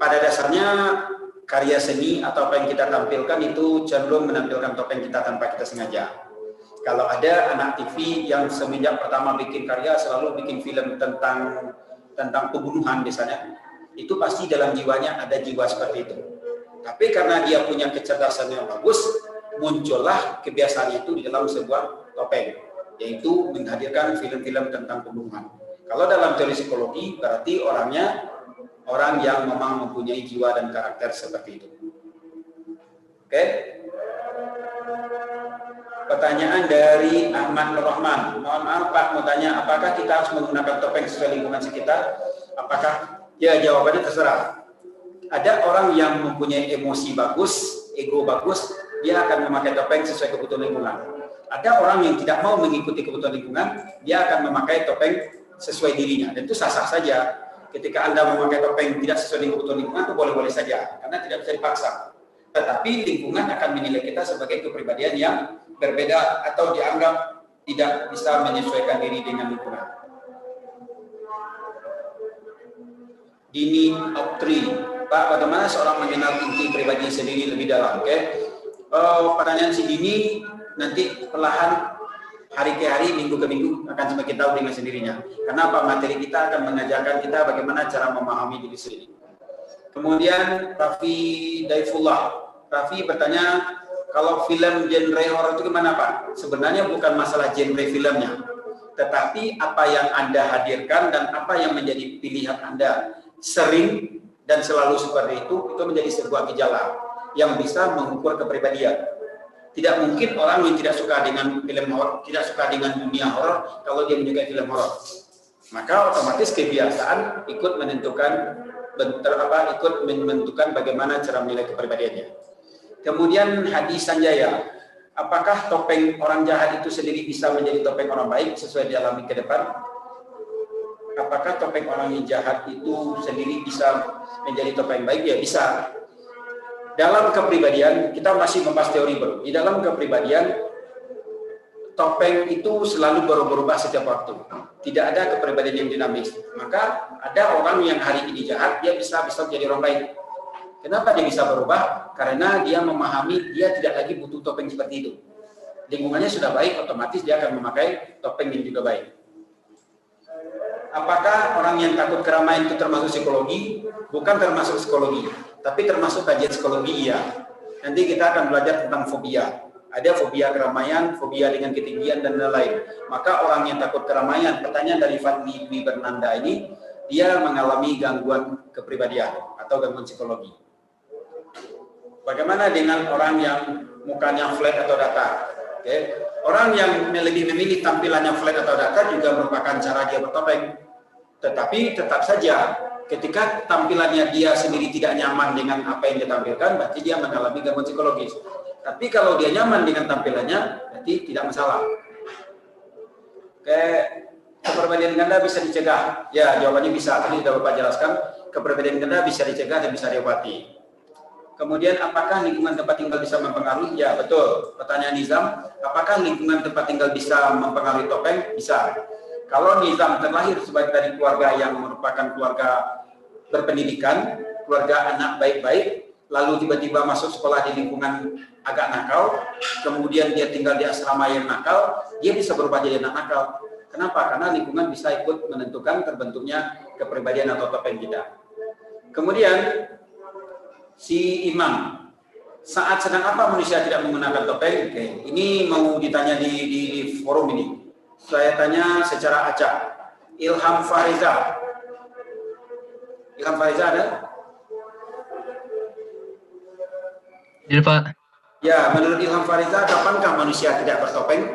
Pada dasarnya karya seni atau apa yang kita tampilkan itu cenderung menampilkan topeng kita tanpa kita sengaja. Kalau ada anak TV yang semenjak pertama bikin karya selalu bikin film tentang pembunuhan misalnya, itu pasti dalam jiwanya ada jiwa seperti itu. Tapi karena dia punya kecerdasan yang bagus, muncullah kebiasaan itu di dalam sebuah topeng, yaitu menghadirkan film-film tentang pembunuhan. Kalau dalam teori psikologi berarti orangnya orang yang memang mempunyai jiwa dan karakter seperti itu. Oke? Pertanyaan dari Ahmad Nur Rahman. Mohon maaf Pak, mau tanya, apakah kita harus menggunakan topeng sesuai lingkungan sekitar? Apakah? Ya, jawabannya terserah. Ada orang yang mempunyai emosi bagus, ego bagus, dia akan memakai topeng sesuai kebutuhan lingkungan. Ada orang yang tidak mau mengikuti kebutuhan lingkungan, dia akan memakai topeng sesuai dirinya. Dan itu sah-sah saja. Ketika Anda memakai topeng tidak sesuai dengan kebutuhan lingkungan, itu boleh-boleh saja, karena tidak bisa dipaksa. Tetapi lingkungan akan menilai kita sebagai kepribadian yang berbeda atau dianggap tidak bisa menyesuaikan diri dengan lingkungan. Dini Optri, Pak, bagaimana seorang mengenal inti pribadi sendiri lebih dalam? Oke, pertanyaan si Dini nanti perlahan hari ke hari, minggu ke minggu akan semakin tahu dengan sendirinya. Kenapa? Materi kita akan mengajarkan kita bagaimana cara memahami diri sendiri. Kemudian Raffi Daifullah, Raffi bertanya, kalau film genre horor itu gimana Pak? Sebenarnya bukan masalah genre filmnya, tetapi apa yang Anda hadirkan dan apa yang menjadi pilihan Anda sering dan selalu seperti itu menjadi sebuah gejala yang bisa mengukur kepribadian. Tidak mungkin orang yang tidak suka dengan film horor, tidak suka dengan dunia horor kalau dia menyukai film horor. Maka otomatis kebiasaan ikut menentukan bagaimana cara menilai kepribadiannya. Kemudian Hadi Sanjaya, apakah topeng orang jahat itu sendiri bisa menjadi topeng orang baik sesuai dialami ke depan? Apakah topeng orang yang jahat itu sendiri bisa menjadi topeng baik? Ya bisa. Dalam kepribadian, kita masih membahas teori baru. Di dalam kepribadian, topeng itu selalu berubah setiap waktu. Tidak ada kepribadian yang dinamis. Maka ada orang yang hari ini jahat, dia bisa menjadi orang baik. Kenapa dia bisa berubah? Karena dia memahami dia tidak lagi butuh topeng seperti itu. Lingkungannya sudah baik, otomatis dia akan memakai topeng yang juga baik. Apakah orang yang takut keramaian itu termasuk psikologi? Bukan termasuk psikologi, tapi termasuk kajian psikologi ya. Nanti kita akan belajar tentang fobia. Ada fobia keramaian, fobia dengan ketinggian, dan lain-lain. Maka orang yang takut keramaian, pertanyaan dari Fadli Dwi Bernanda ini, dia mengalami gangguan kepribadian atau gangguan psikologi. Bagaimana dengan orang yang mukanya flat atau datar? Oke. Orang yang lebih memilih tampilannya flat atau datar juga merupakan cara dia bertopeng. Tetapi tetap saja Ketika tampilannya dia sendiri tidak nyaman dengan apa yang dia tampilkan, berarti dia mengalami gangguan psikologis. Tapi kalau dia nyaman dengan tampilannya, berarti tidak masalah. Oke, kepribadian ganda bisa dicegah. Ya, jawabannya bisa. Tadi sudah Bapak jelaskan, kepribadian ganda bisa dicegah dan bisa diobati. Kemudian, apakah lingkungan tempat tinggal bisa mempengaruhi? Ya, betul. Pertanyaan Nizam, apakah lingkungan tempat tinggal bisa mempengaruhi topeng? Bisa. Kalau Nizam terlahir sebagai dari keluarga yang merupakan keluarga berpendidikan, keluarga anak baik-baik, lalu tiba-tiba masuk sekolah di lingkungan agak nakal, kemudian dia tinggal di asrama yang nakal, dia bisa berubah jadi anak nakal. Kenapa? Karena lingkungan bisa ikut menentukan terbentuknya kepribadian atau topeng kita. Kemudian, si Imam, saat sedang apa manusia tidak menggunakan topeng? Oke, ini mau ditanya di forum ini. Saya tanya secara acak. Ilham Fariza. Ilham Fariza ada? Iya, Pak. Ya, menurut Ilham Fariza, kapankah manusia tidak bertopeng?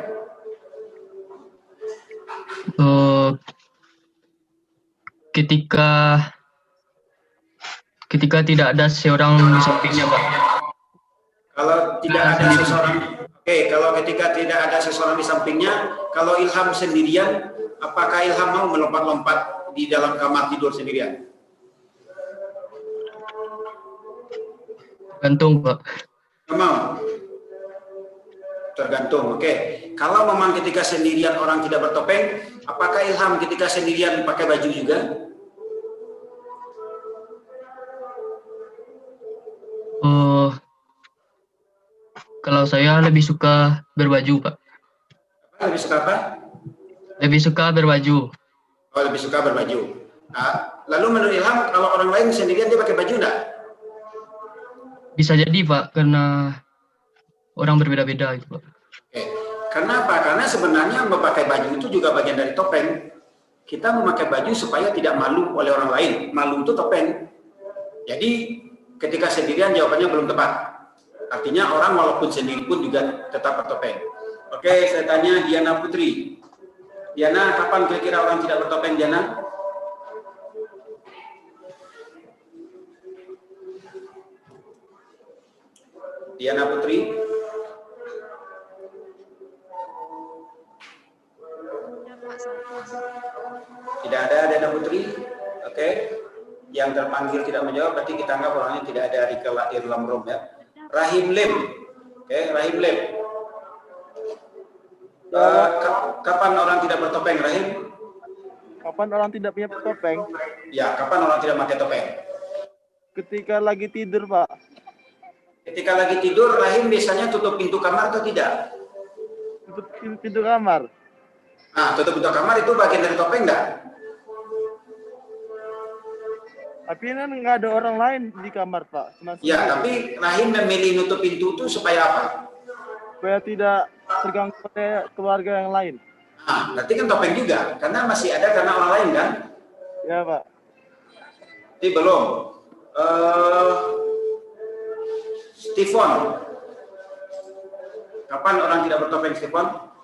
Ketika tidak ada seorang di sampingnya, Pak. Kalau tidak ada seseorang, kalau ketika tidak ada seseorang di sampingnya, kalau Ilham sendirian, apakah Ilham mau melompat-lompat di dalam kamar tidur sendirian? Tergantung, Pak. Mau? Tergantung, oke. Kalau memang ketika sendirian orang tidak bertopeng, apakah Ilham ketika sendirian pakai baju juga? Kalau saya lebih suka berbaju, Pak. Lebih suka apa? Lebih suka berbaju. Oh, lebih suka berbaju. Nah, lalu menurut Ilham, kalau orang lain sendirian dia pakai baju enggak? Bisa jadi, Pak, karena orang berbeda-beda gitu, Pak. Oke. Karena apa? Karena sebenarnya memakai baju itu juga bagian dari topeng. Kita memakai baju supaya tidak malu oleh orang lain. Malu itu topeng. Jadi ketika sendirian jawabannya belum tepat. Artinya orang walaupun sendiri pun juga tetap bertopeng. Oke, saya tanya Diana Putri. Diana, kapan kira-kira orang tidak bertopeng, Diana? Diana Putri. Tidak ada Diana Putri. Oke. Yang terpanggil tidak menjawab, berarti kita anggap orangnya tidak ada di dalam room ya. Rahim Lim. Oke, Rahim Lim. Kapan orang tidak bertopeng, Rahim? Kapan orang tidak punya topeng? Ya, kapan orang tidak pakai topeng? Ketika lagi tidur, Pak. Ketika lagi tidur, Rahim biasanya tutup pintu kamar atau tidak? Tutup pintu kamar. Nah, tutup pintu kamar itu bagian dari topeng enggak? Tapi kan nggak ada orang lain di kamar, Pak. Ya, tapi Rahim memilih nutup pintu itu supaya apa? Supaya tidak terganggu oleh keluarga yang lain. Nah, berarti kan topeng juga, karena masih ada karena orang lain kan? Ya, Pak. Tapi belum. Stefan. Kapan orang tidak bertopeng, Stefan?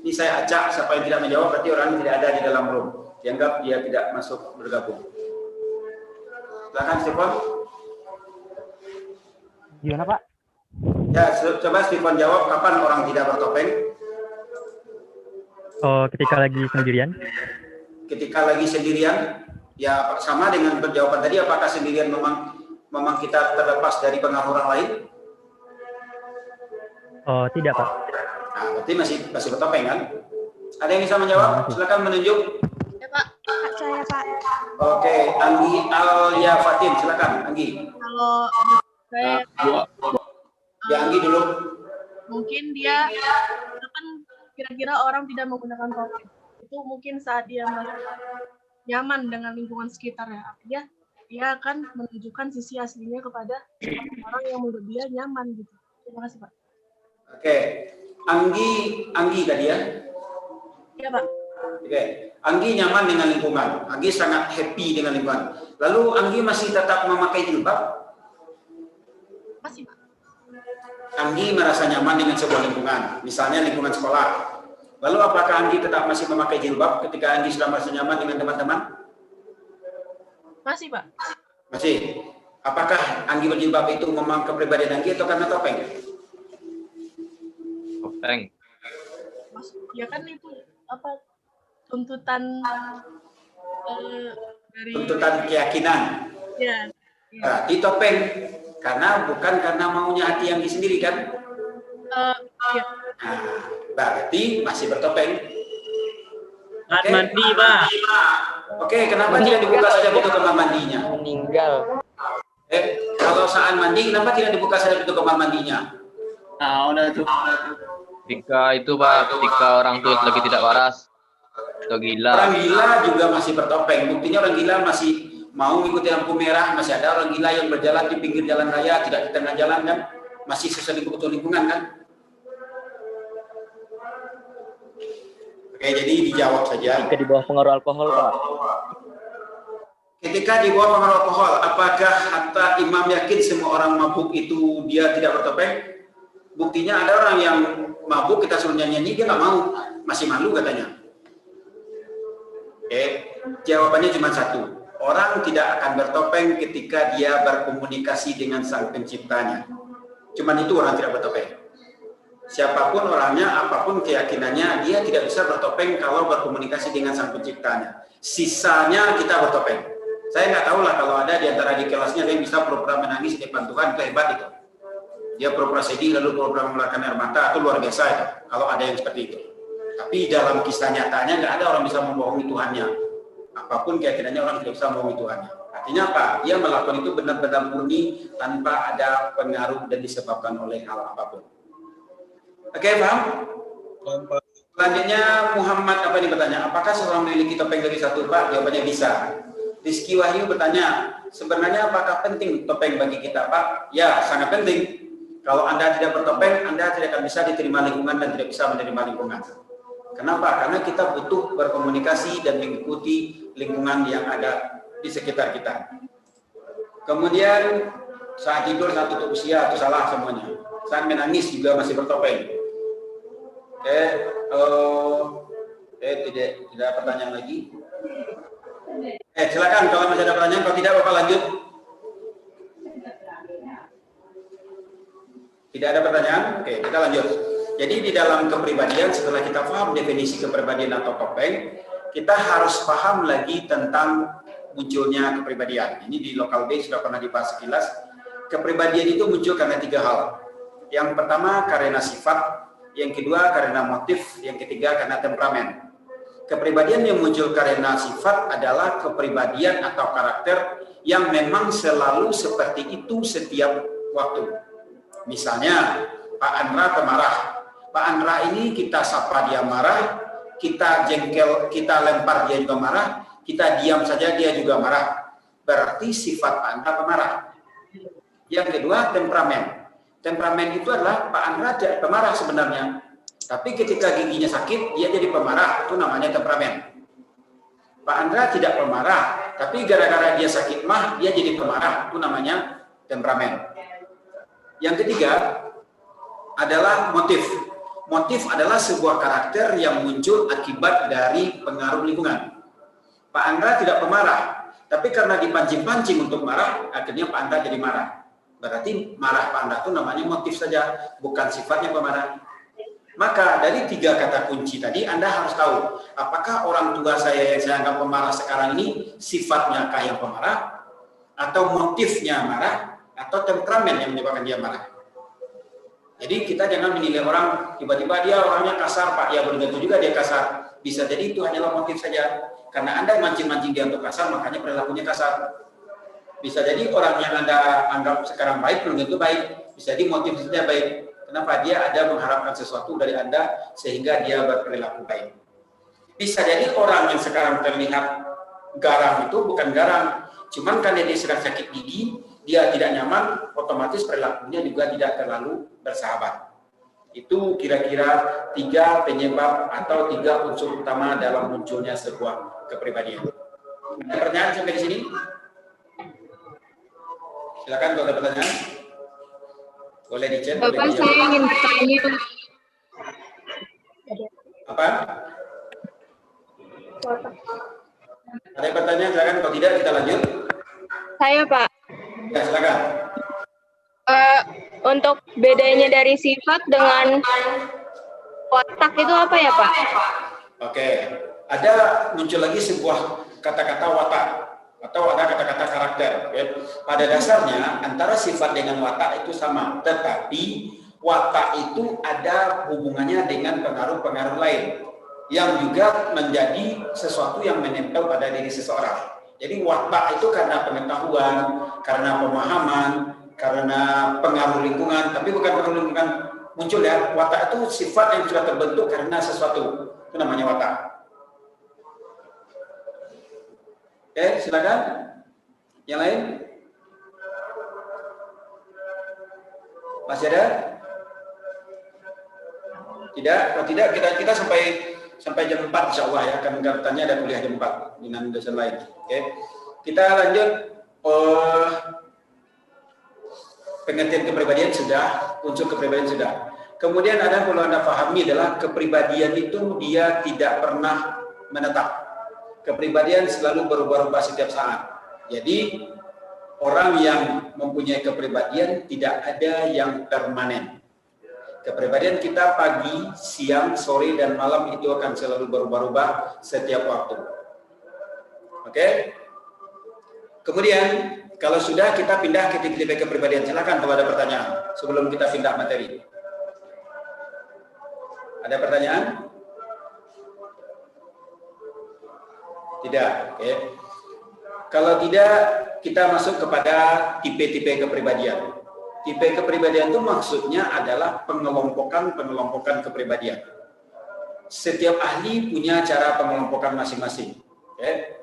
Ini saya acak, siapa yang tidak menjawab berarti orang tidak ada di dalam room. Dianggap dia tidak masuk bergabung. Silakan Stefan. Gimana, Pak? Ya, coba Stefan jawab kapan orang tidak bertopeng? Oh, ketika lagi sendirian. Ketika lagi sendirian, ya sama dengan jawaban tadi. Apakah sendirian memang kita terlepas dari pengaruh orang lain? Oh, tidak, Pak. Nah, berarti masih bertopeng kan? Ada yang bisa menjawab? Silakan menunjuk. Ya, Pak. Saya, Pak. Oke, Anggi Alia Fatin, silakan Anggi. Kalau saya Ya Anggi dulu. mungkin dia kan kira-kira orang tidak menggunakan topeng itu mungkin saat dia merasa nyaman dengan lingkungan sekitar ya, artinya dia akan menunjukkan sisi aslinya kepada orang yang menurut dia nyaman gitu. Terima kasih, Pak. Oke, Anggi tadi ya? Iya, Pak. Oke, Anggi nyaman dengan lingkungan. Anggi sangat happy dengan lingkungan. Lalu Anggi masih tetap memakai jilbab? Masih, Pak. Anggi merasa nyaman dengan sebuah lingkungan, misalnya lingkungan sekolah. Lalu apakah Anggi tetap masih memakai jilbab ketika Anggi sudah merasa nyaman dengan teman-teman? Masih, Pak. Masih. Apakah Anggi berjilbab itu memang kepribadian Anggi atau karena topeng? Topeng. Ya kan itu apa tuntutan dari Tuntutan keyakinan. ya. Berarti topeng. Karena bukan karena maunya hati Anggi sendiri kan? Ya. Nah, berarti masih bertopeng. Saat mandi, Pak. Oke, kenapa tidak dibuka saja pintu kamar mandinya? Meninggal. Kalau saat mandi, kenapa tidak dibuka saja pintu kamar mandinya? Ah, udah tuh. Ketika itu Pak, ketika orang tuh lagi tidak waras atau gila. Orang gila juga masih bertopeng. Buktinya orang gila masih mau mengikuti lampu merah. Masih ada orang gila yang berjalan di pinggir jalan raya, tidak di tengah jalan kan? Masih sesuai lingkungan kan? Oke, jadi dijawab saja. Jika di bawah pengaruh alkohol, Pak. Ketika di bawah pengaruh alkohol, apakah hatta imam yakin semua orang mabuk itu dia tidak bertopeng? Buktinya ada orang yang mabuk, kita suruh nyanyi, dia nggak mau, masih malu katanya. Oke, jawabannya cuma satu. Orang tidak akan bertopeng ketika dia berkomunikasi dengan sang penciptanya. Cuman itu orang tidak bertopeng. Siapapun orangnya, apapun keyakinannya, dia tidak bisa bertopeng kalau berkomunikasi dengan sang penciptanya. Sisanya kita bertopeng. Saya nggak tahu lah kalau ada di antara di kelasnya yang bisa pura-pura menangis di depan Tuhan, itu hebat itu. Dia pura-pura sedih lalu pura-pura mengeluarkan air mata, itu luar biasa itu. Kalau ada yang seperti itu. Tapi dalam kisah nyatanya nggak ada orang bisa membohongi Tuhannya. Apapun keyakinannya orang tidak bisa membohongi Tuhannya. Artinya apa? Dia melakukan itu benar-benar murni tanpa ada pengaruh dan disebabkan oleh hal apapun. Oke, paham? Selanjutnya Muhammad apa ini bertanya? Apakah seorang memiliki topeng dari satu, Pak? Jawabannya bisa. Rizky Wahyu bertanya, sebenarnya apakah penting topeng bagi kita, Pak? Ya, sangat penting. Kalau Anda tidak bertopeng, Anda tidak akan bisa diterima lingkungan dan tidak bisa menerima lingkungan. Kenapa? Karena kita butuh berkomunikasi dan mengikuti lingkungan yang ada di sekitar kita. Kemudian saat tidur, saat tutup usia, itu salah semuanya. Saat menangis juga masih bertopeng. Tidak pertanyaan lagi. Silakan kalau masih ada pertanyaan, kalau tidak Bapak lanjut. Tidak ada pertanyaan? Oke, kita lanjut. Jadi di dalam kepribadian, setelah kita paham definisi kepribadian atau topeng, kita harus paham lagi tentang munculnya kepribadian. Ini di lokal B sudah pernah dibahas sekilas. Kepribadian itu muncul karena 3 hal. Yang pertama karena sifat, yang kedua karena motif, yang ketiga karena temperamen. Kepribadian yang muncul karena sifat adalah kepribadian atau karakter yang memang selalu seperti itu setiap waktu. Misalnya, Pak Andra pemarah. Pak Andra ini kita sapa dia marah, kita jengkel, kita lempar dia juga marah, kita diam saja dia juga marah. Berarti sifat Pak Andra pemarah. Yang kedua, temperamen. Temperamen itu adalah Pak Andra tidak pemarah sebenarnya. Tapi ketika giginya sakit, dia jadi pemarah. Itu namanya temperamen. Pak Andra tidak pemarah, tapi gara-gara dia sakit mah, dia jadi pemarah. Itu namanya temperamen. Yang ketiga adalah motif. Motif adalah sebuah karakter yang muncul akibat dari pengaruh lingkungan. Pak Andra tidak pemarah, tapi karena dipancing-pancing untuk marah, akhirnya Pak Andra jadi marah. Berarti marah Pak Andra itu namanya motif saja, bukan sifatnya pemarah. Maka dari 3 kata kunci tadi Anda harus tahu, apakah orang tua saya yang saya anggap pemarah sekarang ini sifatnya kah yang pemarah, atau motifnya marah, atau temperamen yang menyebabkan dia marah. Jadi kita jangan menilai orang tiba-tiba dia orangnya kasar, Pak, ya belum tentu juga dia kasar. Bisa jadi itu hanyalah motif saja. Karena Anda mancing-mancing dia untuk kasar, makanya perilakunya kasar. Bisa jadi orang yang Anda anggap sekarang baik belum tentu baik. Bisa jadi motif saja baik. Kenapa? Dia ada mengharapkan sesuatu dari Anda sehingga dia berperilaku baik. Bisa jadi orang yang sekarang terlihat garang itu bukan garang, cuman karena dia sedang sakit gigi, dia tidak nyaman, otomatis perilakunya juga tidak terlalu bersahabat. Itu kira-kira 3 penyebab atau 3 unsur utama dalam munculnya sebuah kepribadian. Ada pertanyaan sampai di sini? Silakan kalau ada pertanyaan. Boleh dicek. Bapak, saya ingin bertanya. Apa? Ada pertanyaan, silakan. Kalau tidak, kita lanjut. Saya Pak. Ya, silakan. Untuk bedanya dari sifat dengan watak itu apa ya Pak? Oke, ada muncul lagi sebuah kata-kata watak atau ada kata-kata karakter. Oke. Pada dasarnya antara sifat dengan watak itu sama, tetapi watak itu ada hubungannya dengan pengaruh-pengaruh lain yang juga menjadi sesuatu yang menempel pada diri seseorang. Jadi watak itu karena pengetahuan, karena pemahaman, karena pengaruh lingkungan, tapi bukan pengaruh lingkungan muncul ya. Watak itu sifat yang sudah terbentuk karena sesuatu. Itu namanya watak. Oke, silakan. Yang lain? Masih ada? Tidak? Kalau tidak kita sampai jam 4 insya Allah ya. Kan katanya ada kuliah jam 4 dengan dosen lain. Oke. Kita lanjut. Pengertian kepribadian sudah, unsur kepribadian sudah. Kemudian ada yang perlu Anda pahami adalah kepribadian itu dia tidak pernah menetap. Kepribadian selalu berubah-ubah setiap saat. Jadi orang yang mempunyai kepribadian tidak ada yang permanen. Kepribadian kita pagi, siang, sore, dan malam itu akan selalu berubah-ubah setiap waktu. Oke? Kemudian kalau sudah kita pindah ke tipe kepribadian. Silakan kalau ada pertanyaan sebelum kita pindah materi. Ada pertanyaan? Tidak. Oke. Kalau tidak, kita masuk kepada tipe-tipe kepribadian. Tipe kepribadian itu maksudnya adalah pengelompokan kepribadian. Setiap ahli punya cara pengelompokan masing-masing. Oke.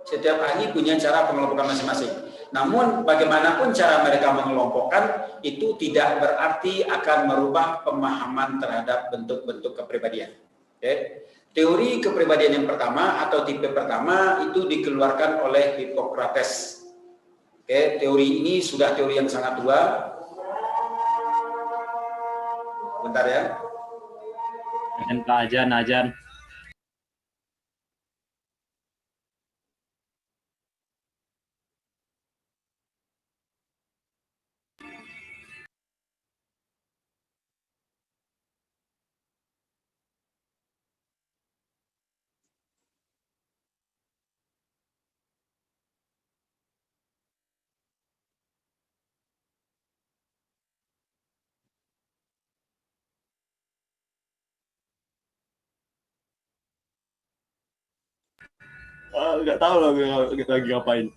Setiap ahli punya cara pengelompokan masing-masing. Namun bagaimanapun cara mereka mengelompokkan itu tidak berarti akan merubah pemahaman terhadap bentuk-bentuk kepribadian. Oke. Teori kepribadian yang pertama atau tipe pertama itu dikeluarkan oleh Hippocrates. Oke, teori ini sudah teori yang sangat tua. Bentar ya. Ajan. Nggak tahu lah kita lagi ngapain.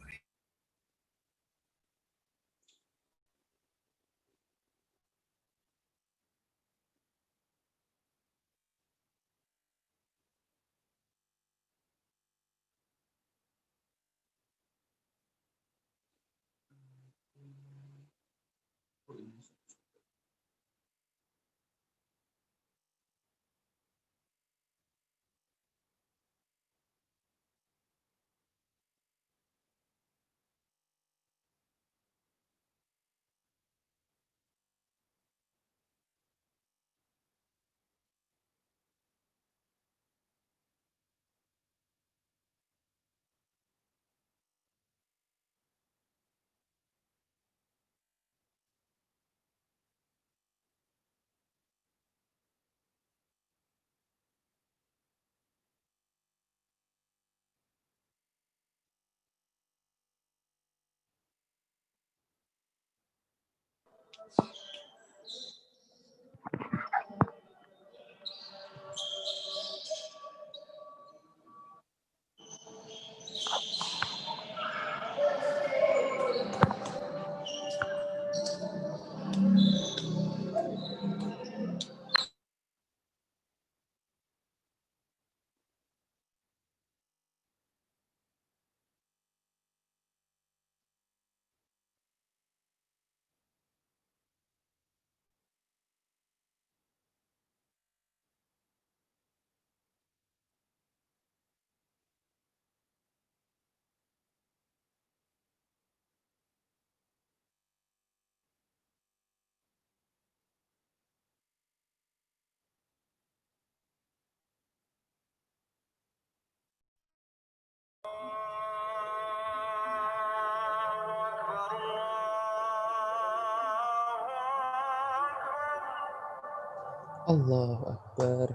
Allahu Akbar.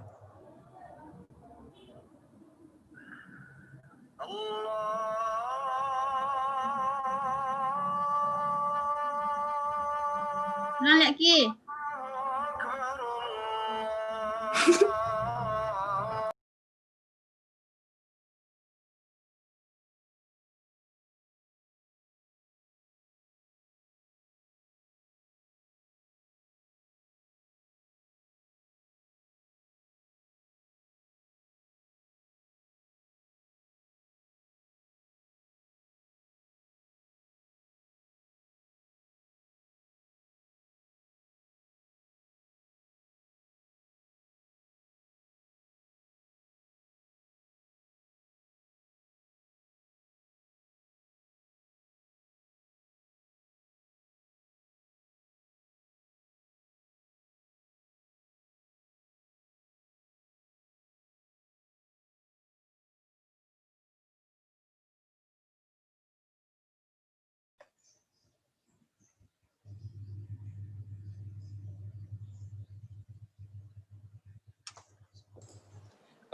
Nolak Ki.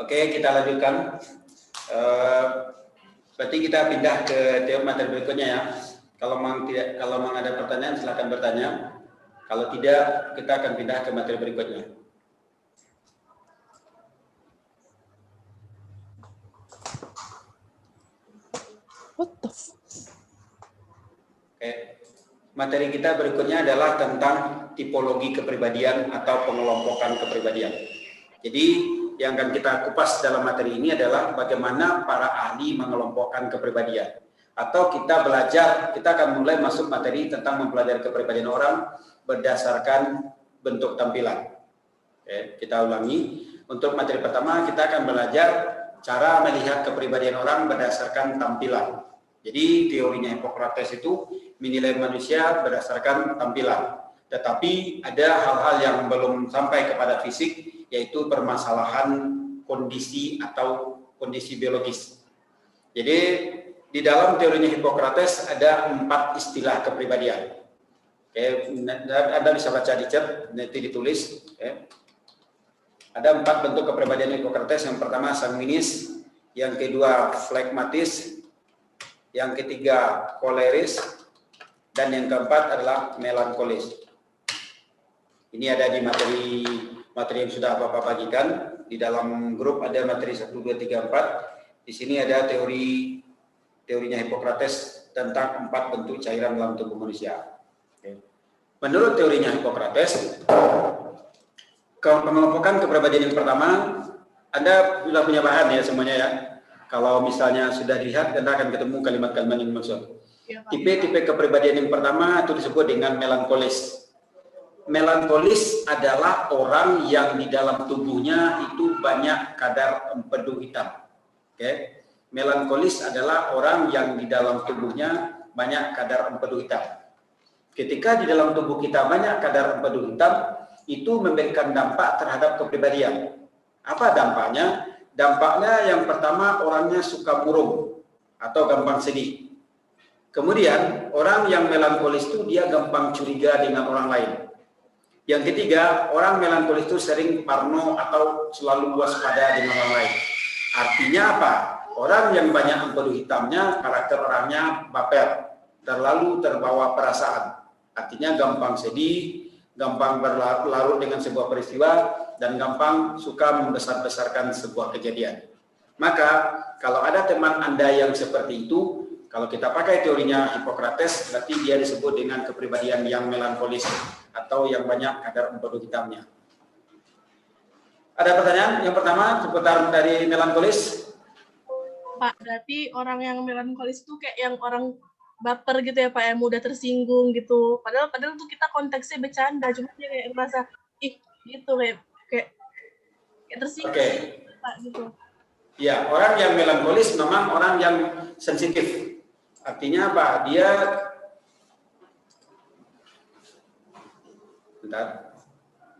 Oke, kita lanjutkan. Berarti kita pindah ke teori materi berikutnya ya. Kalau memang ada pertanyaan silakan bertanya. Kalau tidak, kita akan pindah ke materi berikutnya. Oke. Materi kita berikutnya adalah tentang tipologi kepribadian atau pengelompokan kepribadian. Jadi yang akan kita kupas dalam materi ini adalah bagaimana para ahli mengelompokkan kepribadian. Atau kita belajar, kita akan mulai masuk materi tentang mempelajari kepribadian orang berdasarkan bentuk tampilan. Oke, kita ulangi. Untuk materi pertama kita akan belajar cara melihat kepribadian orang berdasarkan tampilan. Jadi teorinya Hippocrates itu menilai manusia berdasarkan tampilan. Tetapi ada hal-hal yang belum sampai kepada fisik, yaitu permasalahan kondisi atau kondisi biologis. Jadi di dalam teorinya Hippocrates ada 4 istilah kepribadian. Oke, Anda bisa baca di chat, nanti ditulis. Oke. Ada 4 bentuk kepribadian Hippocrates. Yang pertama sanguinis, yang kedua flegmatis, yang ketiga koleris, dan yang keempat adalah melankolis. Ini ada di materi yang sudah Bapak bagikan. Di dalam grup ada materi 1, 2, 3, 4. Di sini ada teorinya Hippocrates tentang 4 bentuk cairan dalam tubuh manusia. Menurut teorinya Hippocrates, pengelompokan kepribadian yang pertama, Anda sudah punya bahan ya semuanya ya. Kalau misalnya sudah dilihat, Anda akan ketemu kalimat-kalimat yang dimaksud. Tipe-tipe kepribadian yang pertama itu disebut dengan melankolis. Melankolis adalah orang yang di dalam tubuhnya itu banyak kadar empedu hitam. Oke. Melankolis adalah orang yang di dalam tubuhnya banyak kadar empedu hitam. Ketika di dalam tubuh kita banyak kadar empedu hitam, itu memberikan dampak terhadap kepribadian. Apa dampaknya? Dampaknya yang pertama, orangnya suka murung atau gampang sedih. Kemudian orang yang melankolis itu dia gampang curiga dengan orang lain. Yang ketiga, orang melankolis itu sering parno atau selalu waspada dengan orang lain. Artinya apa? Orang yang banyak empedu hitamnya, karakter orangnya baper, terlalu terbawa perasaan. Artinya gampang sedih, gampang berlarut dengan sebuah peristiwa, dan gampang suka membesar-besarkan sebuah kejadian. Maka kalau ada teman Anda yang seperti itu, kalau kita pakai teorinya Hippocrates, berarti dia disebut dengan kepribadian yang melankolis atau yang banyak kadar empedu hitamnya. Ada pertanyaan? Yang pertama seputar dari melankolis. Pak, berarti orang yang melankolis itu kayak yang orang baper gitu ya Pak, yang mudah tersinggung gitu. Padahal tuh kita konteksnya bercanda, cuma dia kayak merasa ih gitu kayak tersinggung. Pak gitu. Ya, orang yang melankolis memang orang yang sensitif. Artinya apa? Dia bentar.